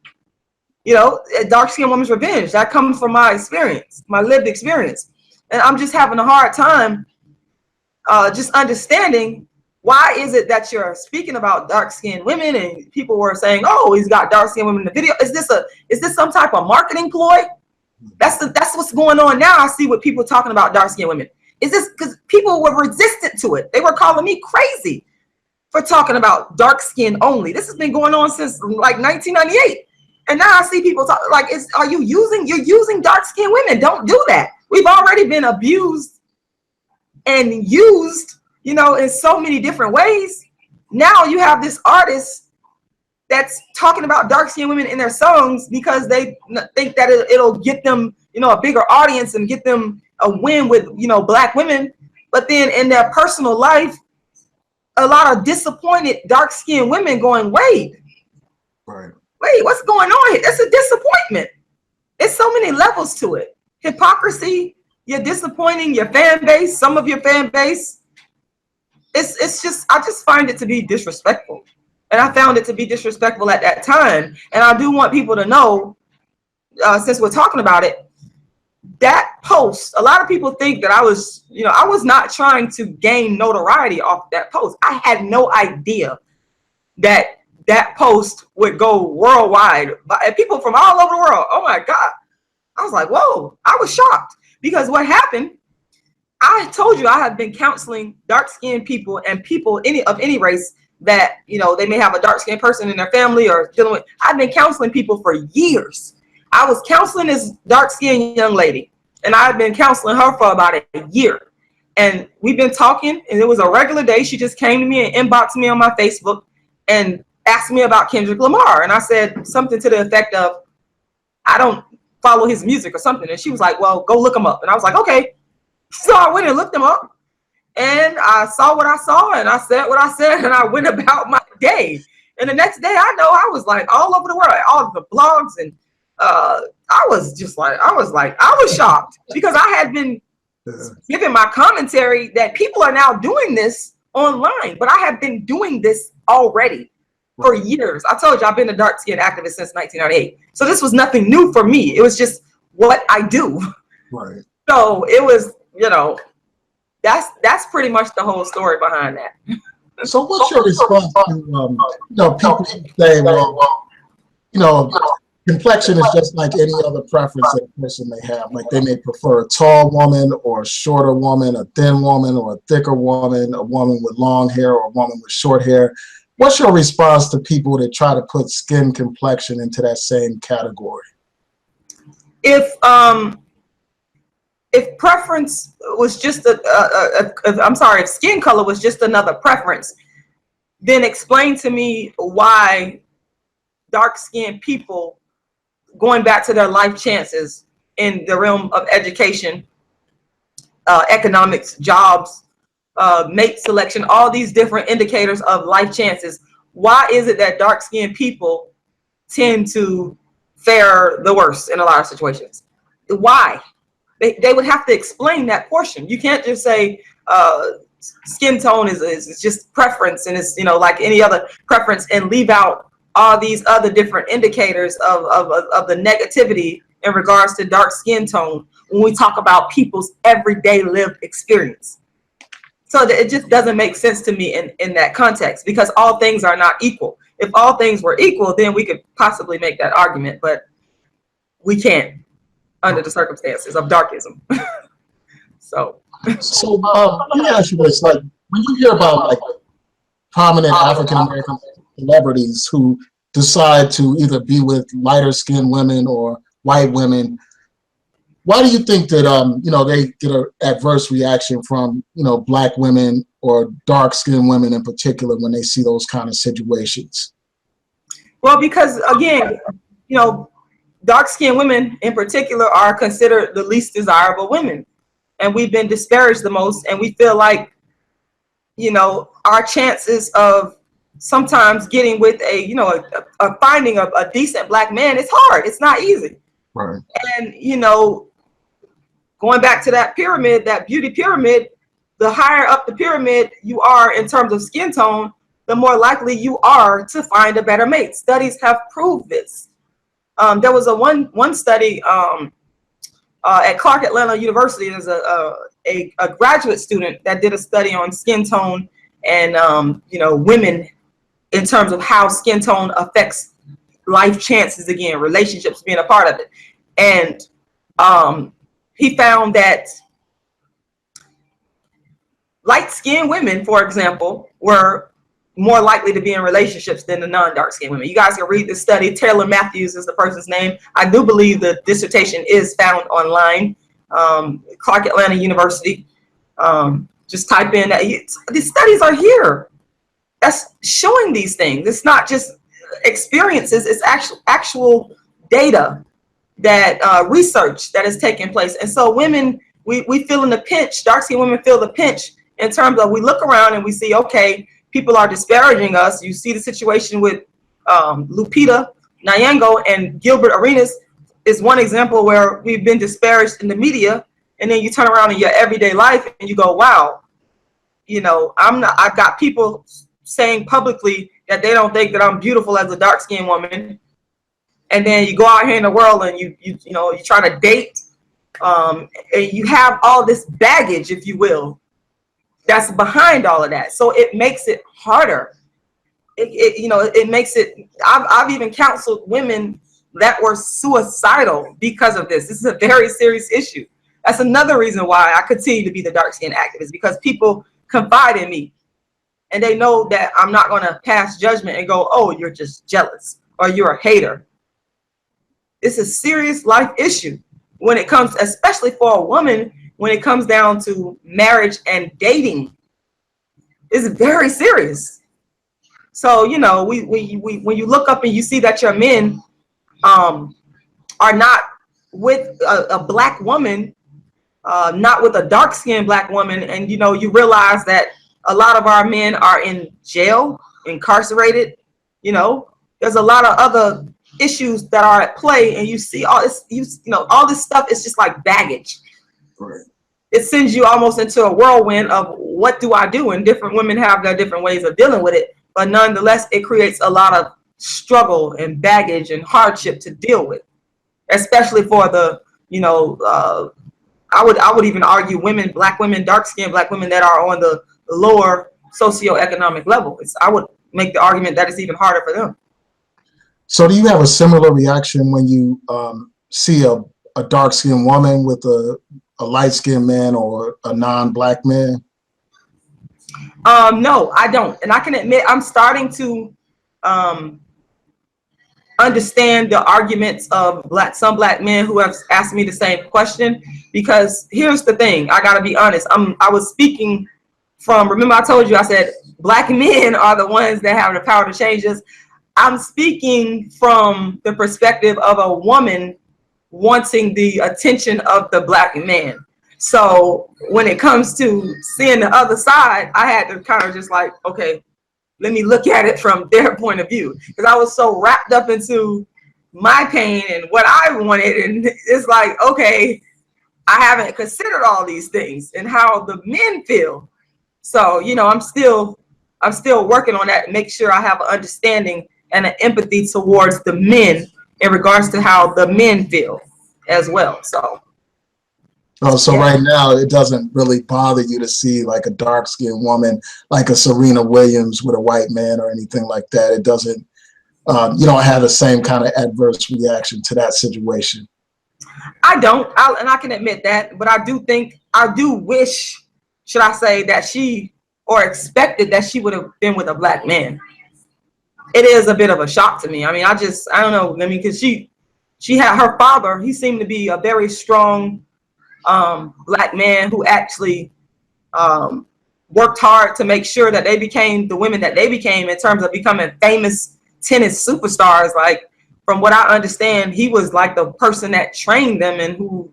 You know, Dark Skinned Woman's Revenge, that comes from my experience, my lived experience. And I'm just having a hard time just understanding, why is it that you're speaking about dark-skinned women and people were saying, oh, he's got dark-skinned women in the video. Is this some type of marketing ploy? That's what's going on now. I see what people talking about dark-skinned women. Is this because people were resistant to it? They were calling me crazy for talking about dark skin only. This has been going on since like 1998. And now I see people talk like, you're using dark-skinned women. Don't do that. We've already been abused and used, you know, in so many different ways. Now you have this artist that's talking about dark-skinned women in their songs because they think that it'll get them, you know, a bigger audience and get them a win with, you know, Black women. But then in their personal life, a lot of disappointed dark-skinned women going, wait, what's going on here? It's a disappointment. It's so many levels to it. Hypocrisy, you're disappointing your fan base, some of your fan base. It's just, I just find it to be disrespectful. And I found it to be disrespectful at that time. And I do want people to know, since we're talking about it, that post, a lot of people think that I was, you know, I was not trying to gain notoriety off that post. I had no idea that that post would go worldwide. And people from all over the world, oh my God. I was like, whoa, I was shocked. Because what happened, I told you I have been counseling dark-skinned people and people of any race that, you know, they may have a dark-skinned person in their family or dealing with. I've been counseling people for years. I was counseling this dark-skinned young lady, and I've been counseling her for about a year. And we've been talking, and it was a regular day. She just came to me and inboxed me on my Facebook and asked me about Kendrick Lamar. And I said something to the effect of, I don't follow his music or something. And she was like, well, go look him up. And I was like, okay. So I went and looked him up, and I saw what I saw, and I said what I said, and I went about my day. And the next day, I know I was like all over the world, all of the blogs, and I was shocked because I had been giving my commentary that people are now doing this online, but I have been doing this already for years. I told you I've been a dark-skinned activist since 1998. So this was nothing new for me. It was just what I do. Right. So it was, you know, that's pretty much the whole story behind that. So what's your response to, people saying, well, complexion is just like any other preference that a person may have. Like they may prefer a tall woman or a shorter woman, a thin woman or a thicker woman, a woman with long hair or a woman with short hair. What's your response to people that try to put skin complexion into that same category? If preference was just if skin color was just another preference, then explain to me why dark-skinned people, going back to their life chances in the realm of education, economics, jobs, mate selection, all these different indicators of life chances, why is it that dark-skinned people tend to fare the worst in a lot of situations? Why? They would have to explain that portion. You can't just say skin tone is just preference and it's, like any other preference, and leave out all these other different indicators of the negativity in regards to dark skin tone when we talk about people's everyday lived experience. So it just doesn't make sense to me in that context, because all things are not equal. If all things were equal, then we could possibly make that argument, but we can't under the circumstances of darkism. So let me ask you this: like, when you hear about like prominent African American celebrities who decide to either be with lighter skinned women or white women, why do you think that they get an adverse reaction from black women or dark skinned women in particular when they see those kind of situations? Well, because again, dark skinned women in particular are considered the least desirable women, and we've been disparaged the most, and we feel like our chances of sometimes getting with a finding a decent black man, it's hard. It's not easy. Right. And going back to that pyramid, that beauty pyramid, the higher up the pyramid you are in terms of skin tone, the more likely you are to find a better mate. Studies have proved this. There was one study at Clark Atlanta University. There's a graduate student that did a study on skin tone and women in terms of how skin tone affects life chances, again, relationships being a part of it. And he found that light-skinned women, for example, were more likely to be in relationships than the non-dark-skinned women. You guys can read this study. Taylor Matthews is the person's name. I do believe the dissertation is found online. Clark Atlanta University. Just type in that. These studies are here. That's showing these things. It's not just experiences. It's actual data that research that is taking place. And so women, we feel in the pinch. Dark-skinned women feel the pinch in terms of, we look around and we see, okay, people are disparaging us. You see the situation with Lupita Nyong'o and Gilbert Arenas is one example where we've been disparaged in the media, and then you turn around in your everyday life and you go, wow, I've got people saying publicly that they don't think that I'm beautiful as a dark-skinned woman. And then you go out here in the world and you try to date, and you have all this baggage, if you will, that's behind all of that. So it makes it harder. It makes it, I've even counseled women that were suicidal because of this. This is a very serious issue. That's another reason why I continue to be the dark-skinned activist, because people confide in me and they know that I'm not going to pass judgment and go, oh, you're just jealous or you're a hater. It's a serious life issue when it comes, especially for a woman, when it comes down to marriage and dating. It's very serious. So, when you look up and you see that your men are not with a black woman, not with a dark-skinned black woman, and you realize that a lot of our men are in jail, incarcerated, there's a lot of other issues that are at play, and you see all this, all this stuff is just like baggage. Right. It sends you almost into a whirlwind of what do I do? And different women have their different ways of dealing with it, but nonetheless, it creates a lot of struggle and baggage and hardship to deal with, especially for the you know, I would even argue women, black women, dark-skinned black women that are on the lower socioeconomic level. I would make the argument that it's even harder for them. So do you have a similar reaction when you see a dark-skinned woman with a light-skinned man or a non-black man? No, I don't. And I can admit I'm starting to understand the arguments of some black men who have asked me the same question, because here's the thing, I gotta be honest. I was speaking from, remember I told you, I said black men are the ones that have the power to change this. I'm speaking from the perspective of a woman wanting the attention of the black man. So when it comes to seeing the other side, I had to kind of just like, okay, let me look at it from their point of view, because I was so wrapped up into my pain and what I wanted. And it's like, okay, I haven't considered all these things and how the men feel. So, you know, I'm still working on that and make sure I have an understanding and an empathy towards the men in regards to how the men feel as well. So. Oh, so yeah. Right now it doesn't really bother you to see like a dark-skinned woman, like a Serena Williams with a white man or anything like that. It doesn't, you don't have the same kind of adverse reaction to that situation. I don't, and I can admit that, but I do wish, should I say, that she, or expected that she would have been with a black man. It is a bit of a shock to me. I mean, I don't know. I mean, because she had her father, he seemed to be a very strong black man who actually worked hard to make sure that they became the women that they became in terms of becoming famous tennis superstars. Like, from what I understand, he was like the person that trained them and who,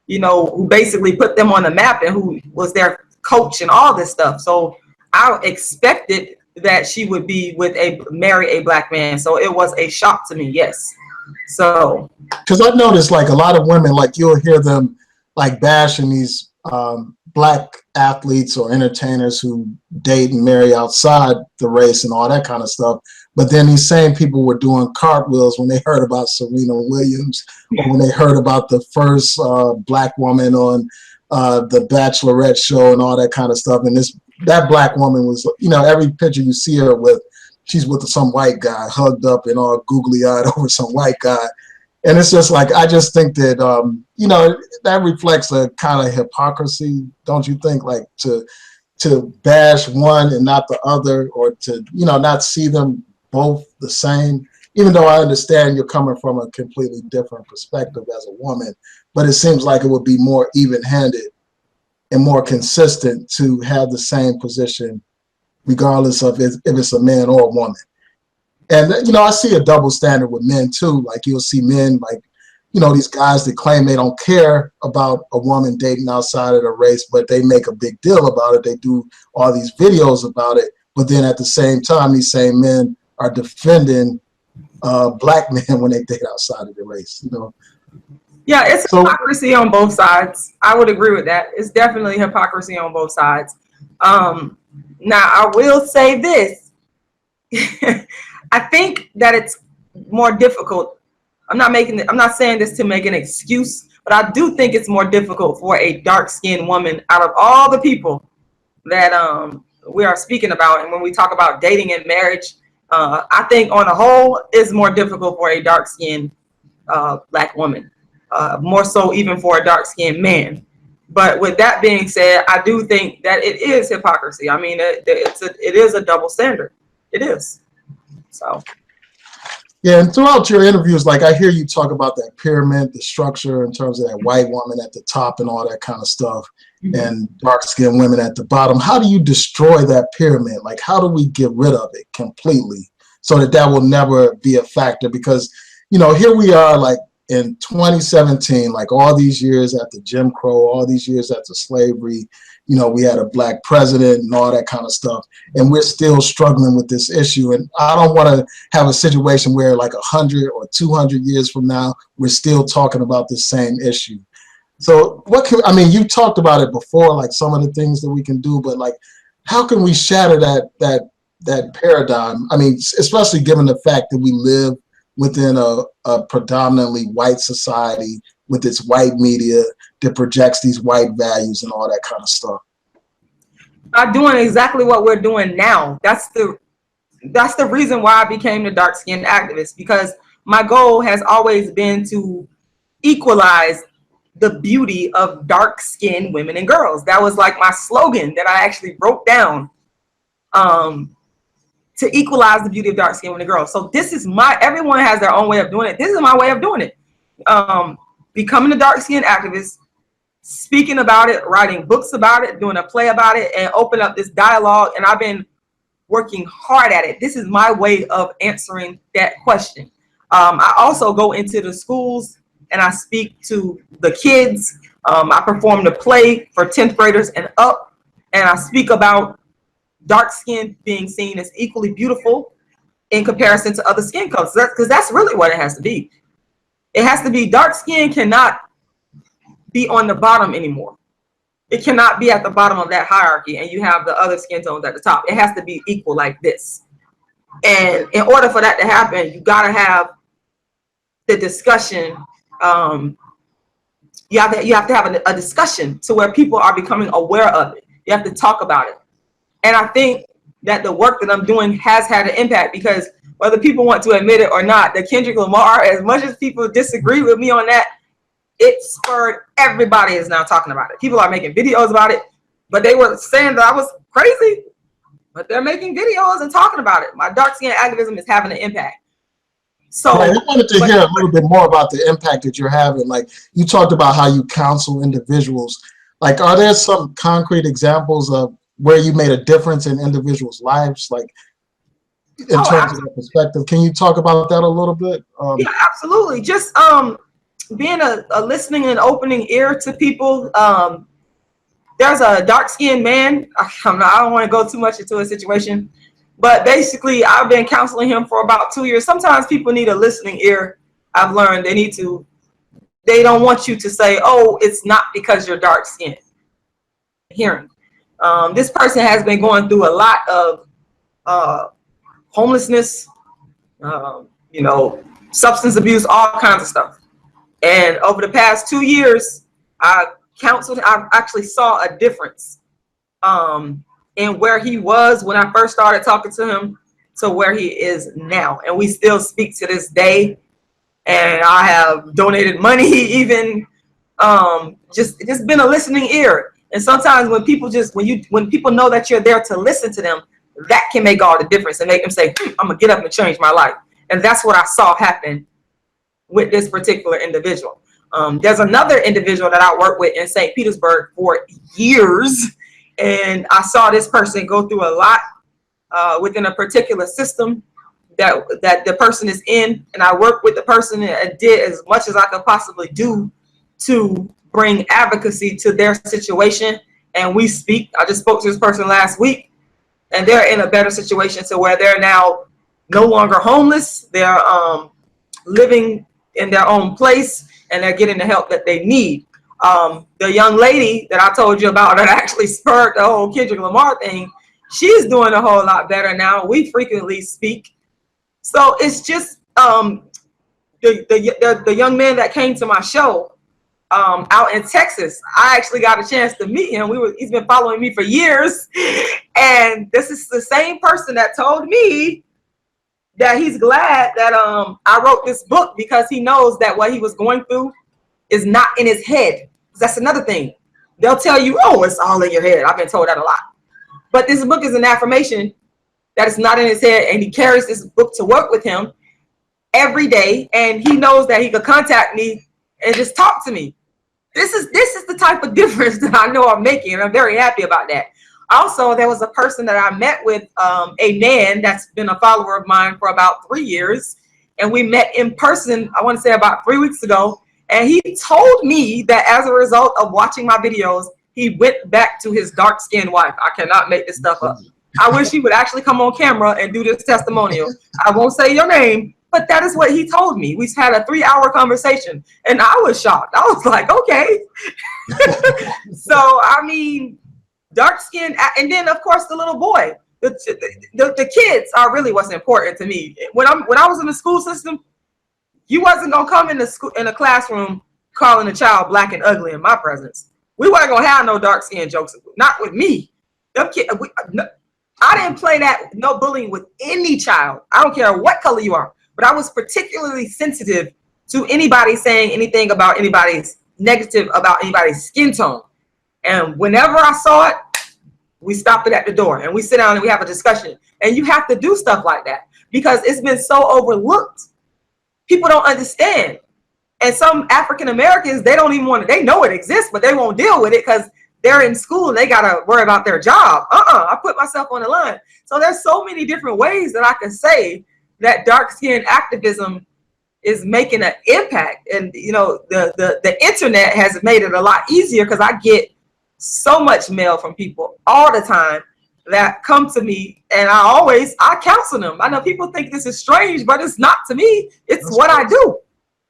you know, who basically put them on the map and who was their coach and all this stuff. So I expected that she would marry a black man. So it was a shock to me. Yes. So. Because I've noticed like a lot of women, like you'll hear them like bashing these black athletes or entertainers who date and marry outside the race and all that kind of stuff. But then these same people were doing cartwheels when they heard about Serena Williams, or when they heard about the first black woman on the Bachelorette show and all that kind of stuff. And that black woman was, you know, every picture you see her with, she's with some white guy, hugged up and all googly-eyed over some white guy. And it's just like, I just think that, you know, that reflects a kind of hypocrisy, don't you think? Like to bash one and not the other, or to, you know, not see them both the same, even though I understand you're coming from a completely different perspective as a woman, but it seems like it would be more even-handed and more consistent to have the same position, regardless of if it's a man or a woman. And, you know, I see a double standard with men too. Like you'll see men like, you know, these guys that claim they don't care about a woman dating outside of the race, but they make a big deal about it. They do all these videos about it. But then at the same time, these same men are defending black men when they date outside of the race, you know? Yeah, it's hypocrisy on both sides. I would agree with that. It's definitely hypocrisy on both sides. Now, I will say this. I think that it's more difficult. I'm not saying this to make an excuse, but I do think it's more difficult for a dark-skinned woman out of all the people that we are speaking about. And when we talk about dating and marriage, I think on the whole, it's more difficult for a dark-skinned black woman, more so even for a dark-skinned man. But with that being said, I do think that it is hypocrisy. I mean, it is a double standard. It is. So. Yeah, and throughout your interviews, like I hear you talk about that pyramid, the structure in terms of that white woman at the top and all that kind of stuff, and dark-skinned women at the bottom. How do you destroy that pyramid? Like, how do we get rid of it completely so that will never be a factor? Because, you know, here we are like in 2017, like all these years after Jim Crow, all these years after slavery, you know, we had a black president and all that kind of stuff, and we're still struggling with this issue. And I don't want to have a situation where like 100 or 200 years from now, we're still talking about the same issue. So I mean, you talked about it before, like some of the things that we can do, but like, how can we shatter that paradigm? I mean, especially given the fact that we live within a predominantly white society with its white media that projects these white values and all that kind of stuff? By doing exactly what we're doing now. That's the reason why I became the dark-skinned activist, because my goal has always been to equalize the beauty of dark-skinned women and girls. That was like my slogan that I actually wrote down, to equalize the beauty of dark-skinned women and girls. So this is everyone has their own way of doing it. This is my way of doing it. Becoming a dark-skinned activist, speaking about it, writing books about it, doing a play about it, and open up this dialogue. And I've been working hard at it. This is my way of answering that question. I also go into the schools and I speak to the kids. I perform the play for 10th graders and up, and I speak about dark skin being seen as equally beautiful in comparison to other skin colors, because that's really what it has to be. It has to be, dark skin cannot be on the bottom anymore. It cannot be at the bottom of that hierarchy and you have the other skin tones at the top. It has to be equal like this. And in order for that to happen, you got to have the discussion. You have to have a discussion to where people are becoming aware of it. You have to talk about it. And I think that the work that I'm doing has had an impact, because whether people want to admit it or not, the Kendrick Lamar, as much as people disagree with me on that, it spurred, everybody is now talking about it. People are making videos about it, but they were saying that I was crazy, but they're making videos and talking about it. My dark skin activism is having an impact. So right, I wanted to hear a little bit more about the impact that you're having. Like, you talked about how you counsel individuals. Like, are there some concrete examples of where you made a difference in individuals' lives, like in terms of the perspective? Can you talk about that a little bit? Yeah, absolutely. Just being a listening and opening ear to people. There's a dark-skinned man. I don't want to go too much into a situation, but basically I've been counseling him for about 2 years. Sometimes people need a listening ear. I've learned they don't want you to say, oh, it's not because you're dark-skinned. Hearing. This person has been going through a lot of homelessness, substance abuse, all kinds of stuff. And over the past 2 years, I actually saw a difference in where he was when I first started talking to him to where he is now. And we still speak to this day. And I have donated money, even just been a listening ear. And sometimes when people when people know that you're there to listen to them, that can make all the difference and make them say, I'm gonna get up and change my life. And that's what I saw happen with this particular individual. There's another individual that I worked with in St. Petersburg for years, and I saw this person go through a lot within a particular system that the person is in, and I worked with the person and did as much as I could possibly do to bring advocacy to their situation. And we speak. I just spoke to this person last week, and they're in a better situation to where they're now no longer homeless. They're living in their own place, and they're getting the help that they need. The young lady that I told you about that actually spurred the whole Kendrick Lamar thing, she's doing a whole lot better now. We frequently speak. So it's just the young man that came to my show out in Texas. I actually got a chance to meet him. He's been following me for years, and this is the same person that told me that he's glad that I wrote this book, because he knows that what he was going through is not in his head. That's another thing. They'll tell you, oh, it's all in your head. I've been told that a lot. But this book is an affirmation that it's not in his head, and he carries this book to work with him every day, and he knows that he could contact me and just talk to me. This is the type of difference that I know I'm making, and I'm very happy about that. Also, there was a person that I met with, a man that's been a follower of mine for about 3 years, and we met in person, I want to say about 3 weeks ago, and he told me that as a result of watching my videos, he went back to his dark-skinned wife. I cannot make this stuff up. I wish he would actually come on camera and do this testimonial. I won't say your name, but that is what he told me. We had a 3-hour conversation, and I was shocked. I was like, okay. So, I mean, dark skin, and then of course the little boy, the kids are really what's important to me. When I was in the school system, you wasn't gonna come in the classroom calling a child black and ugly in my presence. We weren't gonna have no dark skin jokes, not with me. Them kids, I didn't play that no bullying with any child. I don't care what color you are, but I was particularly sensitive to anybody saying anything about anybody's negative about anybody's skin tone. And whenever I saw it, we stopped it at the door and we sit down and we have a discussion. And you have to do stuff like that because it's been so overlooked. People don't understand. And some African Americans, they don't even want to, they know it exists, but they won't deal with it because they're in school and they got to worry about their job. I put myself on the line. So there's so many different ways that I can say that dark skin activism is making an impact. And, you know, the internet has made it a lot easier because I get so much mail from people all the time that come to me, and I counsel them. I know people think this is strange, but it's not to me. It's That's what crazy. I do.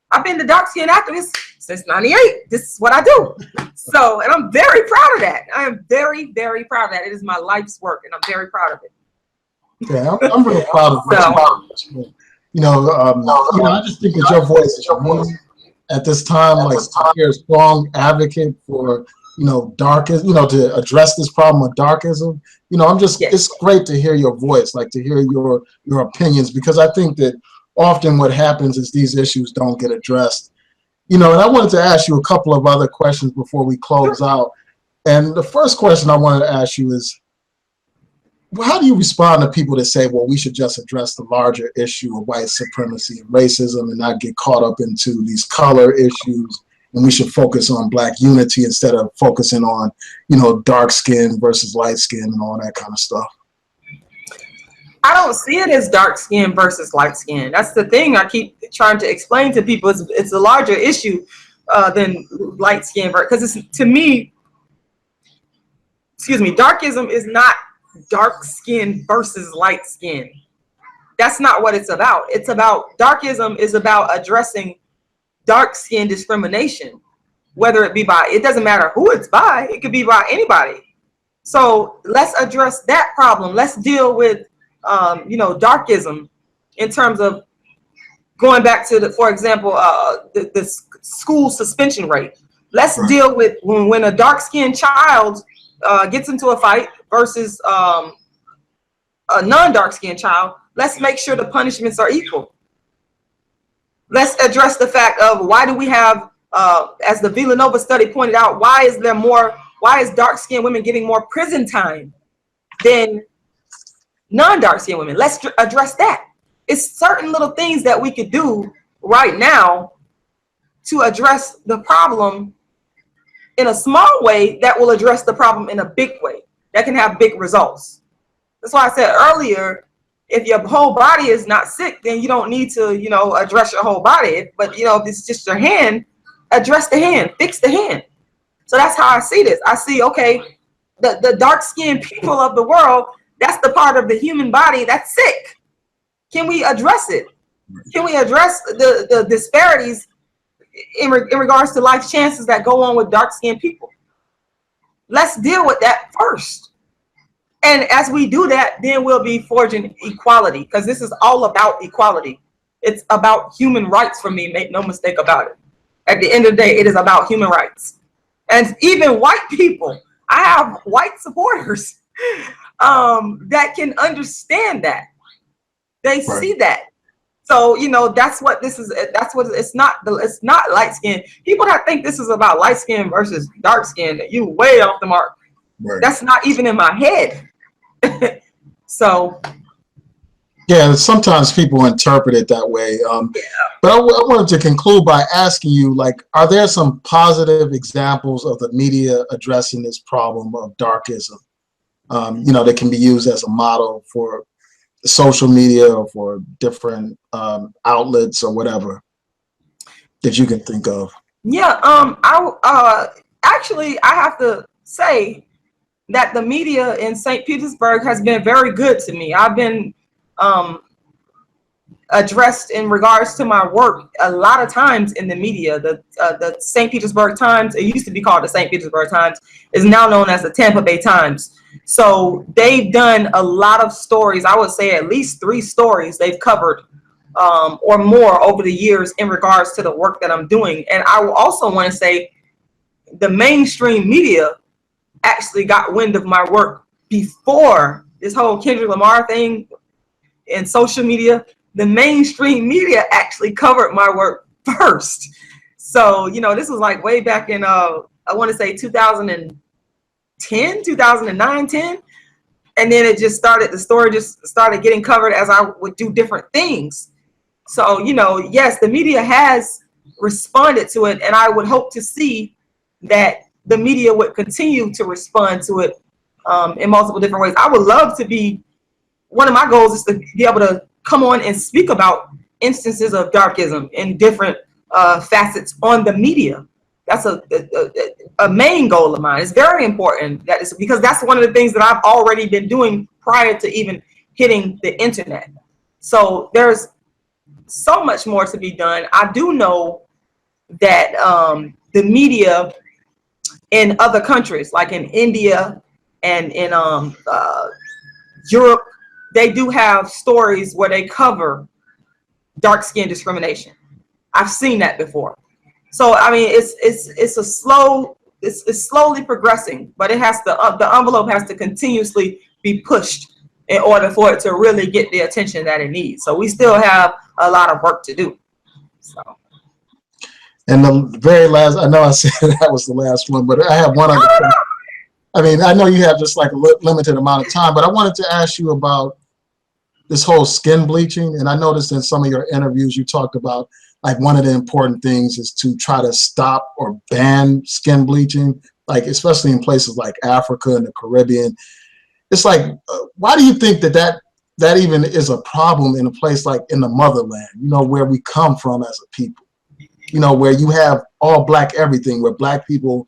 I've been the dark skin activist since '98. This is what I do. So, and I'm very proud of that. I am very, very proud of that. It is my life's work, and I'm very proud of it. Yeah, I'm really proud of it. I just think that your voice is amazing at this time. Like, you're a strong advocate for, darkism, to address this problem of darkism. It's great to hear your voice, like to hear your opinions, because I think that often what happens is these issues don't get addressed. And I wanted to ask you a couple of other questions before we close out. And the first question I wanted to ask you is, how do you respond to people that say, well, we should just address the larger issue of white supremacy and racism and not get caught up into these color issues, and we should focus on black unity instead of focusing on, dark skin versus light skin and all that kind of stuff? I don't see it as dark skin versus light skin. That's the thing I keep trying to explain to people. It's a larger issue than light skin, because it's, to me, darkism is not dark skin versus light skin. That's not what it's about. It's about, darkism is about addressing dark skin discrimination, whether it be by, it doesn't matter who it's by, it could be by anybody. So let's address that problem. Let's deal with darkism in terms of going back to for example, the school suspension rate. Let's deal with when a dark-skinned child gets into a fight versus a non-dark-skinned child. Let's make sure the punishments are equal. Let's address the fact of why do we have, as the Villanova study pointed out, why is dark-skinned women getting more prison time than non-dark skinned women? Let's address that. It's certain little things that we could do right now to address the problem in a small way that will address the problem in a big way that can have big results. That's why I said earlier, if your whole body is not sick, then you don't need to, address your whole body. But, if it's just your hand, address the hand, fix the hand. So that's how I see this. I see, okay, the dark-skinned people of the world, that's the part of the human body that's sick. Can we address it? Can we address the disparities in regards to life chances that go on with dark-skinned people? Let's deal with that first. And as we do that, then we'll be forging equality, because this is all about equality. It's about human rights for me, make no mistake about it. At the end of the day, it is about human rights. And even white people, I have white supporters that can understand that. They see that. So, that's what this is. That's what it's not light skin. People that think this is about light skin versus dark skin, you way off the mark. Right. That's not even in my head. So. Yeah, sometimes people interpret it that way. But I wanted to conclude by asking you, like, are there some positive examples of the media addressing this problem of darkism? That can be used as a model for social media or for different outlets or whatever that you can think of. Yeah, actually, I have to say that the media in St. Petersburg has been very good to me. I've been addressed in regards to my work a lot of times in the media. The St. Petersburg Times, it used to be called the St. Petersburg Times, is now known as the Tampa Bay Times. So they've done a lot of stories. I would say at least 3 stories they've covered or more over the years in regards to the work that I'm doing. And I will also want to say the mainstream media actually got wind of my work before this whole Kendrick Lamar thing in social media. The mainstream media actually covered my work first. So, you know, this was like way back in, I want to say 2010, 2009, 10. And then it just started, the story just started getting covered as I would do different things. So, you know, yes, the media has responded to it, and I would hope to see that the media would continue to respond to it in multiple different ways. I would love to be, one of my goals is to be able to come on and speak about instances of darkism in different facets on the media. That's a main goal of mine. It's very important, that is, because that's one of the things that I've already been doing prior to even hitting the internet. So there's so much more to be done. I do know that the media in other countries, like in India and in Europe, they do have stories where they cover dark skin discrimination. I've seen that before. So I mean, it's slowly progressing, but it has to, the envelope has to continuously be pushed in order for it to really get the attention that it needs. So we still have a lot of work to do. So. And the very last, I know I said that was the last one, but I have one other question. I mean, I know you have just like a limited amount of time, but I wanted to ask you about this whole skin bleaching. And I noticed in some of your interviews, you talked about like one of the important things is to try to stop or ban skin bleaching, like especially in places like Africa and the Caribbean. It's like, why do you think that even is a problem in a place like in the motherland, you know, where we come from as a people, you know, where you have all black everything, where black people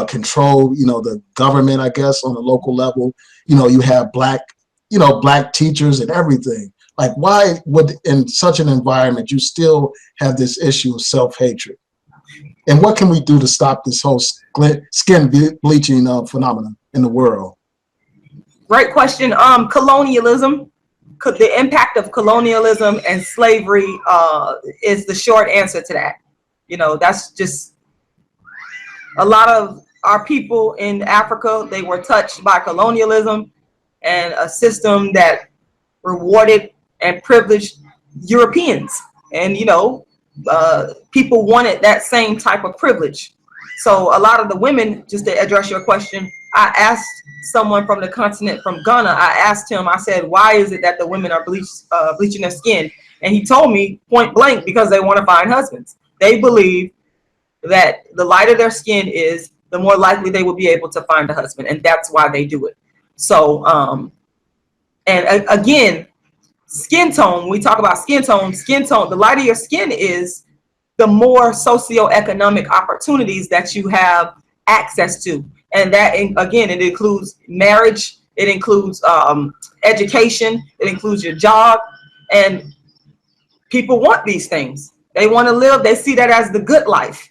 control, you know, the government, I guess, on a local level, you know, you have black, you know, black teachers and everything. Like, why would in such an environment you still have this issue of self-hatred? And what can we do to stop this whole skin bleaching phenomenon in the world? Great question. Colonialism, the impact of colonialism and slavery is the short answer to that. You know, that's just a lot of our people in Africa. They were touched by colonialism and a system that rewarded and privileged Europeans. And, you know, people wanted that same type of privilege. So a lot of the women, just to address your question, I asked someone from the continent, from Ghana, I asked him, I said, why is it that the women are bleaching their skin? And he told me point blank, because they want to find husbands. They believe that the lighter their skin is, the more likely they will be able to find a husband. And that's why they do it. So, and again, skin tone, when we talk about skin tone, the lighter your skin is, the more socioeconomic opportunities that you have access to. And that, again, it includes marriage, it includes education, it includes your job. And people want these things. They want to live, they see that as the good life.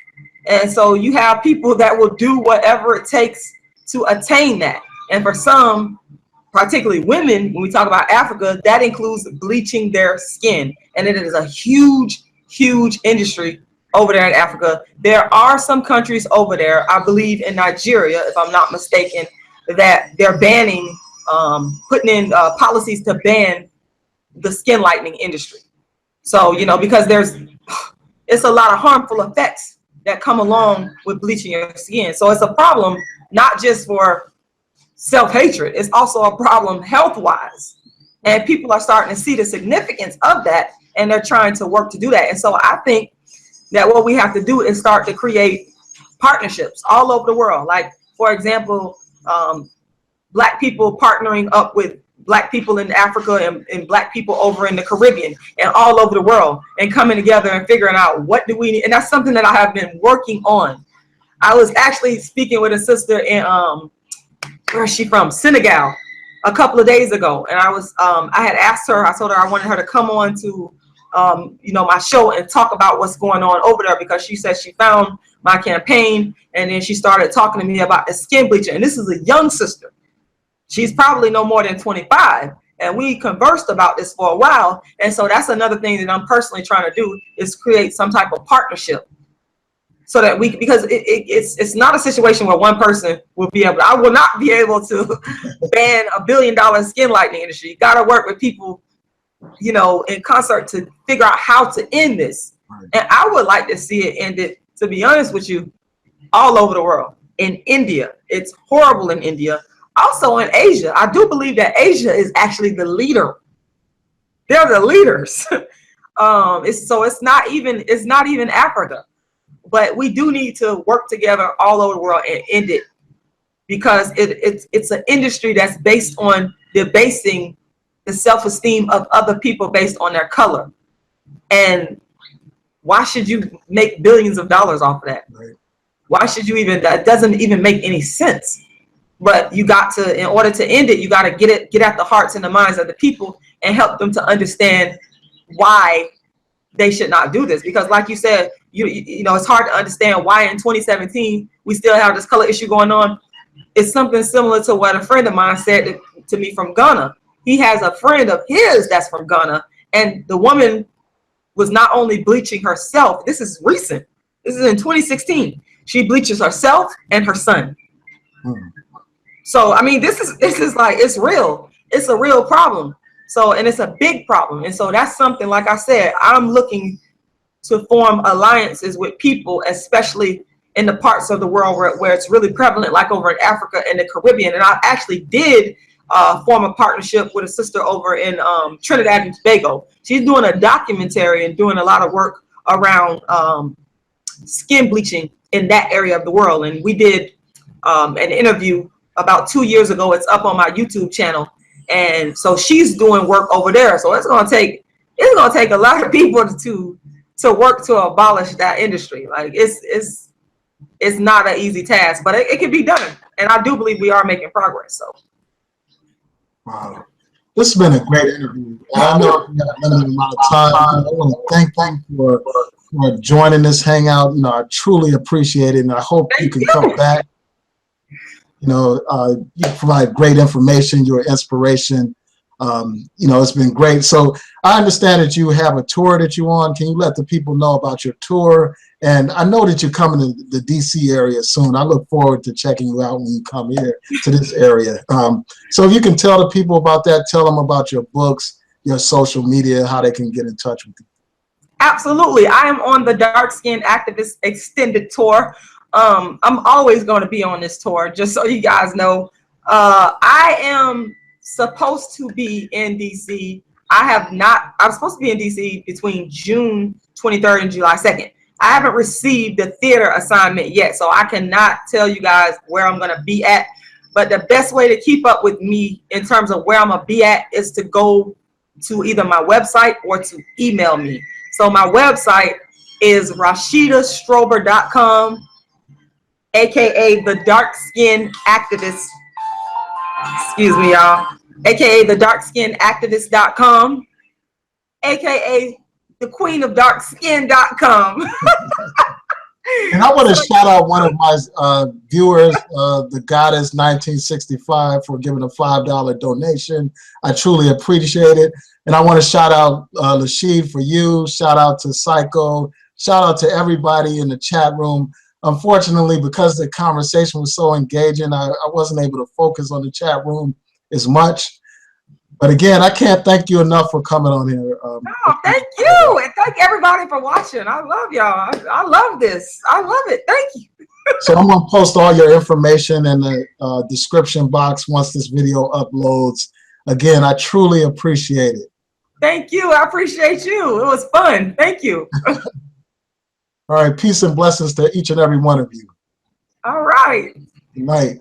And so you have people that will do whatever it takes to attain that. And for some, particularly women, when we talk about Africa, that includes bleaching their skin. And it is a huge, huge industry over there in Africa. There are some countries over there, I believe in Nigeria, if I'm not mistaken, that they're banning, putting in policies to ban the skin lightening industry. So, you know, because it's a lot of harmful effects that come along with bleaching your skin. So it's a problem, not just for self-hatred, it's also a problem health-wise. And people are starting to see the significance of that, and they're trying to work to do that. And so I think that what we have to do is start to create partnerships all over the world. Like, for example, black people partnering up with black people in Africa and black people over in the Caribbean and all over the world, and coming together and figuring out what do we need. And that's something that I have been working on. I was actually speaking with a sister in, where is she from? Senegal, a couple of days ago. And I had asked her, I told her I wanted her to come on to, you know, my show and talk about what's going on over there, because she said she found my campaign, and then she started talking to me about the skin bleaching. And this is a young sister. She's probably no more than 25. and we conversed about this for a while. And so that's another thing that I'm personally trying to do, is create some type of partnership, so that we, because it's not a situation where one person will be able, I will not be able to ban $1 billion skin lightening industry. You got to work with people, you know, in concert to figure out how to end this. And I would like to see it ended, to be honest with you, all over the world. In India, it's horrible in India. Also in Asia, I do believe that Asia is actually the leader. They're the leaders. It's not even Africa. But we do need to work together all over the world and end it, because it's an industry that's based on debasing the self-esteem of other people based on their color. And why should you make billions of dollars off of that? Right. Why should you even, that doesn't even make any sense. But you got to, in order to end it, you got to get at the hearts and the minds of the people and help them to understand why they should not do this. Because like you said, you know, it's hard to understand why in 2017 we still have this color issue going on. It's something similar to what a friend of mine said to me from Ghana. He has a friend of his that's from Ghana, and the woman was not only bleaching herself, this is recent, this is in 2016, she bleaches herself and her son. So I mean, this is like, it's real, it's a real problem. So, and it's a big problem. And so that's something, like I said, I'm looking to form alliances with people, especially in the parts of the world where it's really prevalent, like over in Africa and the Caribbean. And I actually did form a partnership with a sister over in Trinidad and Tobago. She's doing a documentary and doing a lot of work around skin bleaching in that area of the world. And we did an interview about 2 years ago. It's up on my YouTube channel. And so she's doing work over there. So it's gonna take a lot of people to work to abolish that industry. Like it's not an easy task, but it can be done. And I do believe we are making progress. So wow, this has been a great interview. I know we have a limited amount of time. I want to thank you for joining this hangout. You know, I truly appreciate it, and I hope you can come back. You know, you provide great information, your inspiration. You know, it's been great. So I understand that you have a tour that you're on. Can you let the people know about your tour? And I know that you're coming to the DC area soon. I look forward to checking you out when you come here to this area. So if you can tell the people about that, tell them about your books, your social media, how they can get in touch with you. Absolutely. I am on the Dark Skin Activist Extended Tour. I'm always going to be on this tour, just so you guys know. I am supposed to be in DC. I'm supposed to be in DC between June 23rd and July 2nd. I haven't received the theater assignment yet, so I cannot tell you guys where I'm going to be at. But the best way to keep up with me in terms of where I'm going to be at is to go to either my website or to email me. So my website is rashidastrober.com, aka the Dark Skin Activist. Excuse me, y'all. AKA the darkskинactivist.com, aka the queen of darkskin.com. And I want to shout out one of my viewers, the Goddess 1965, for giving a $5 donation. I truly appreciate it. And I want to shout out Lashid for you. Shout out to Psycho. Shout out to everybody in the chat room. Unfortunately, because the conversation was so engaging, I wasn't able to focus on the chat room as much. But again, I can't thank you enough for coming on here. No, thank you. And thank everybody for watching. I love y'all. I love this. I love it. Thank you. So I'm going to post all your information in the description box once this video uploads. Again, I truly appreciate it. Thank you. I appreciate you. It was fun. Thank you. All right. Peace and blessings to each and every one of you. All right. Good night.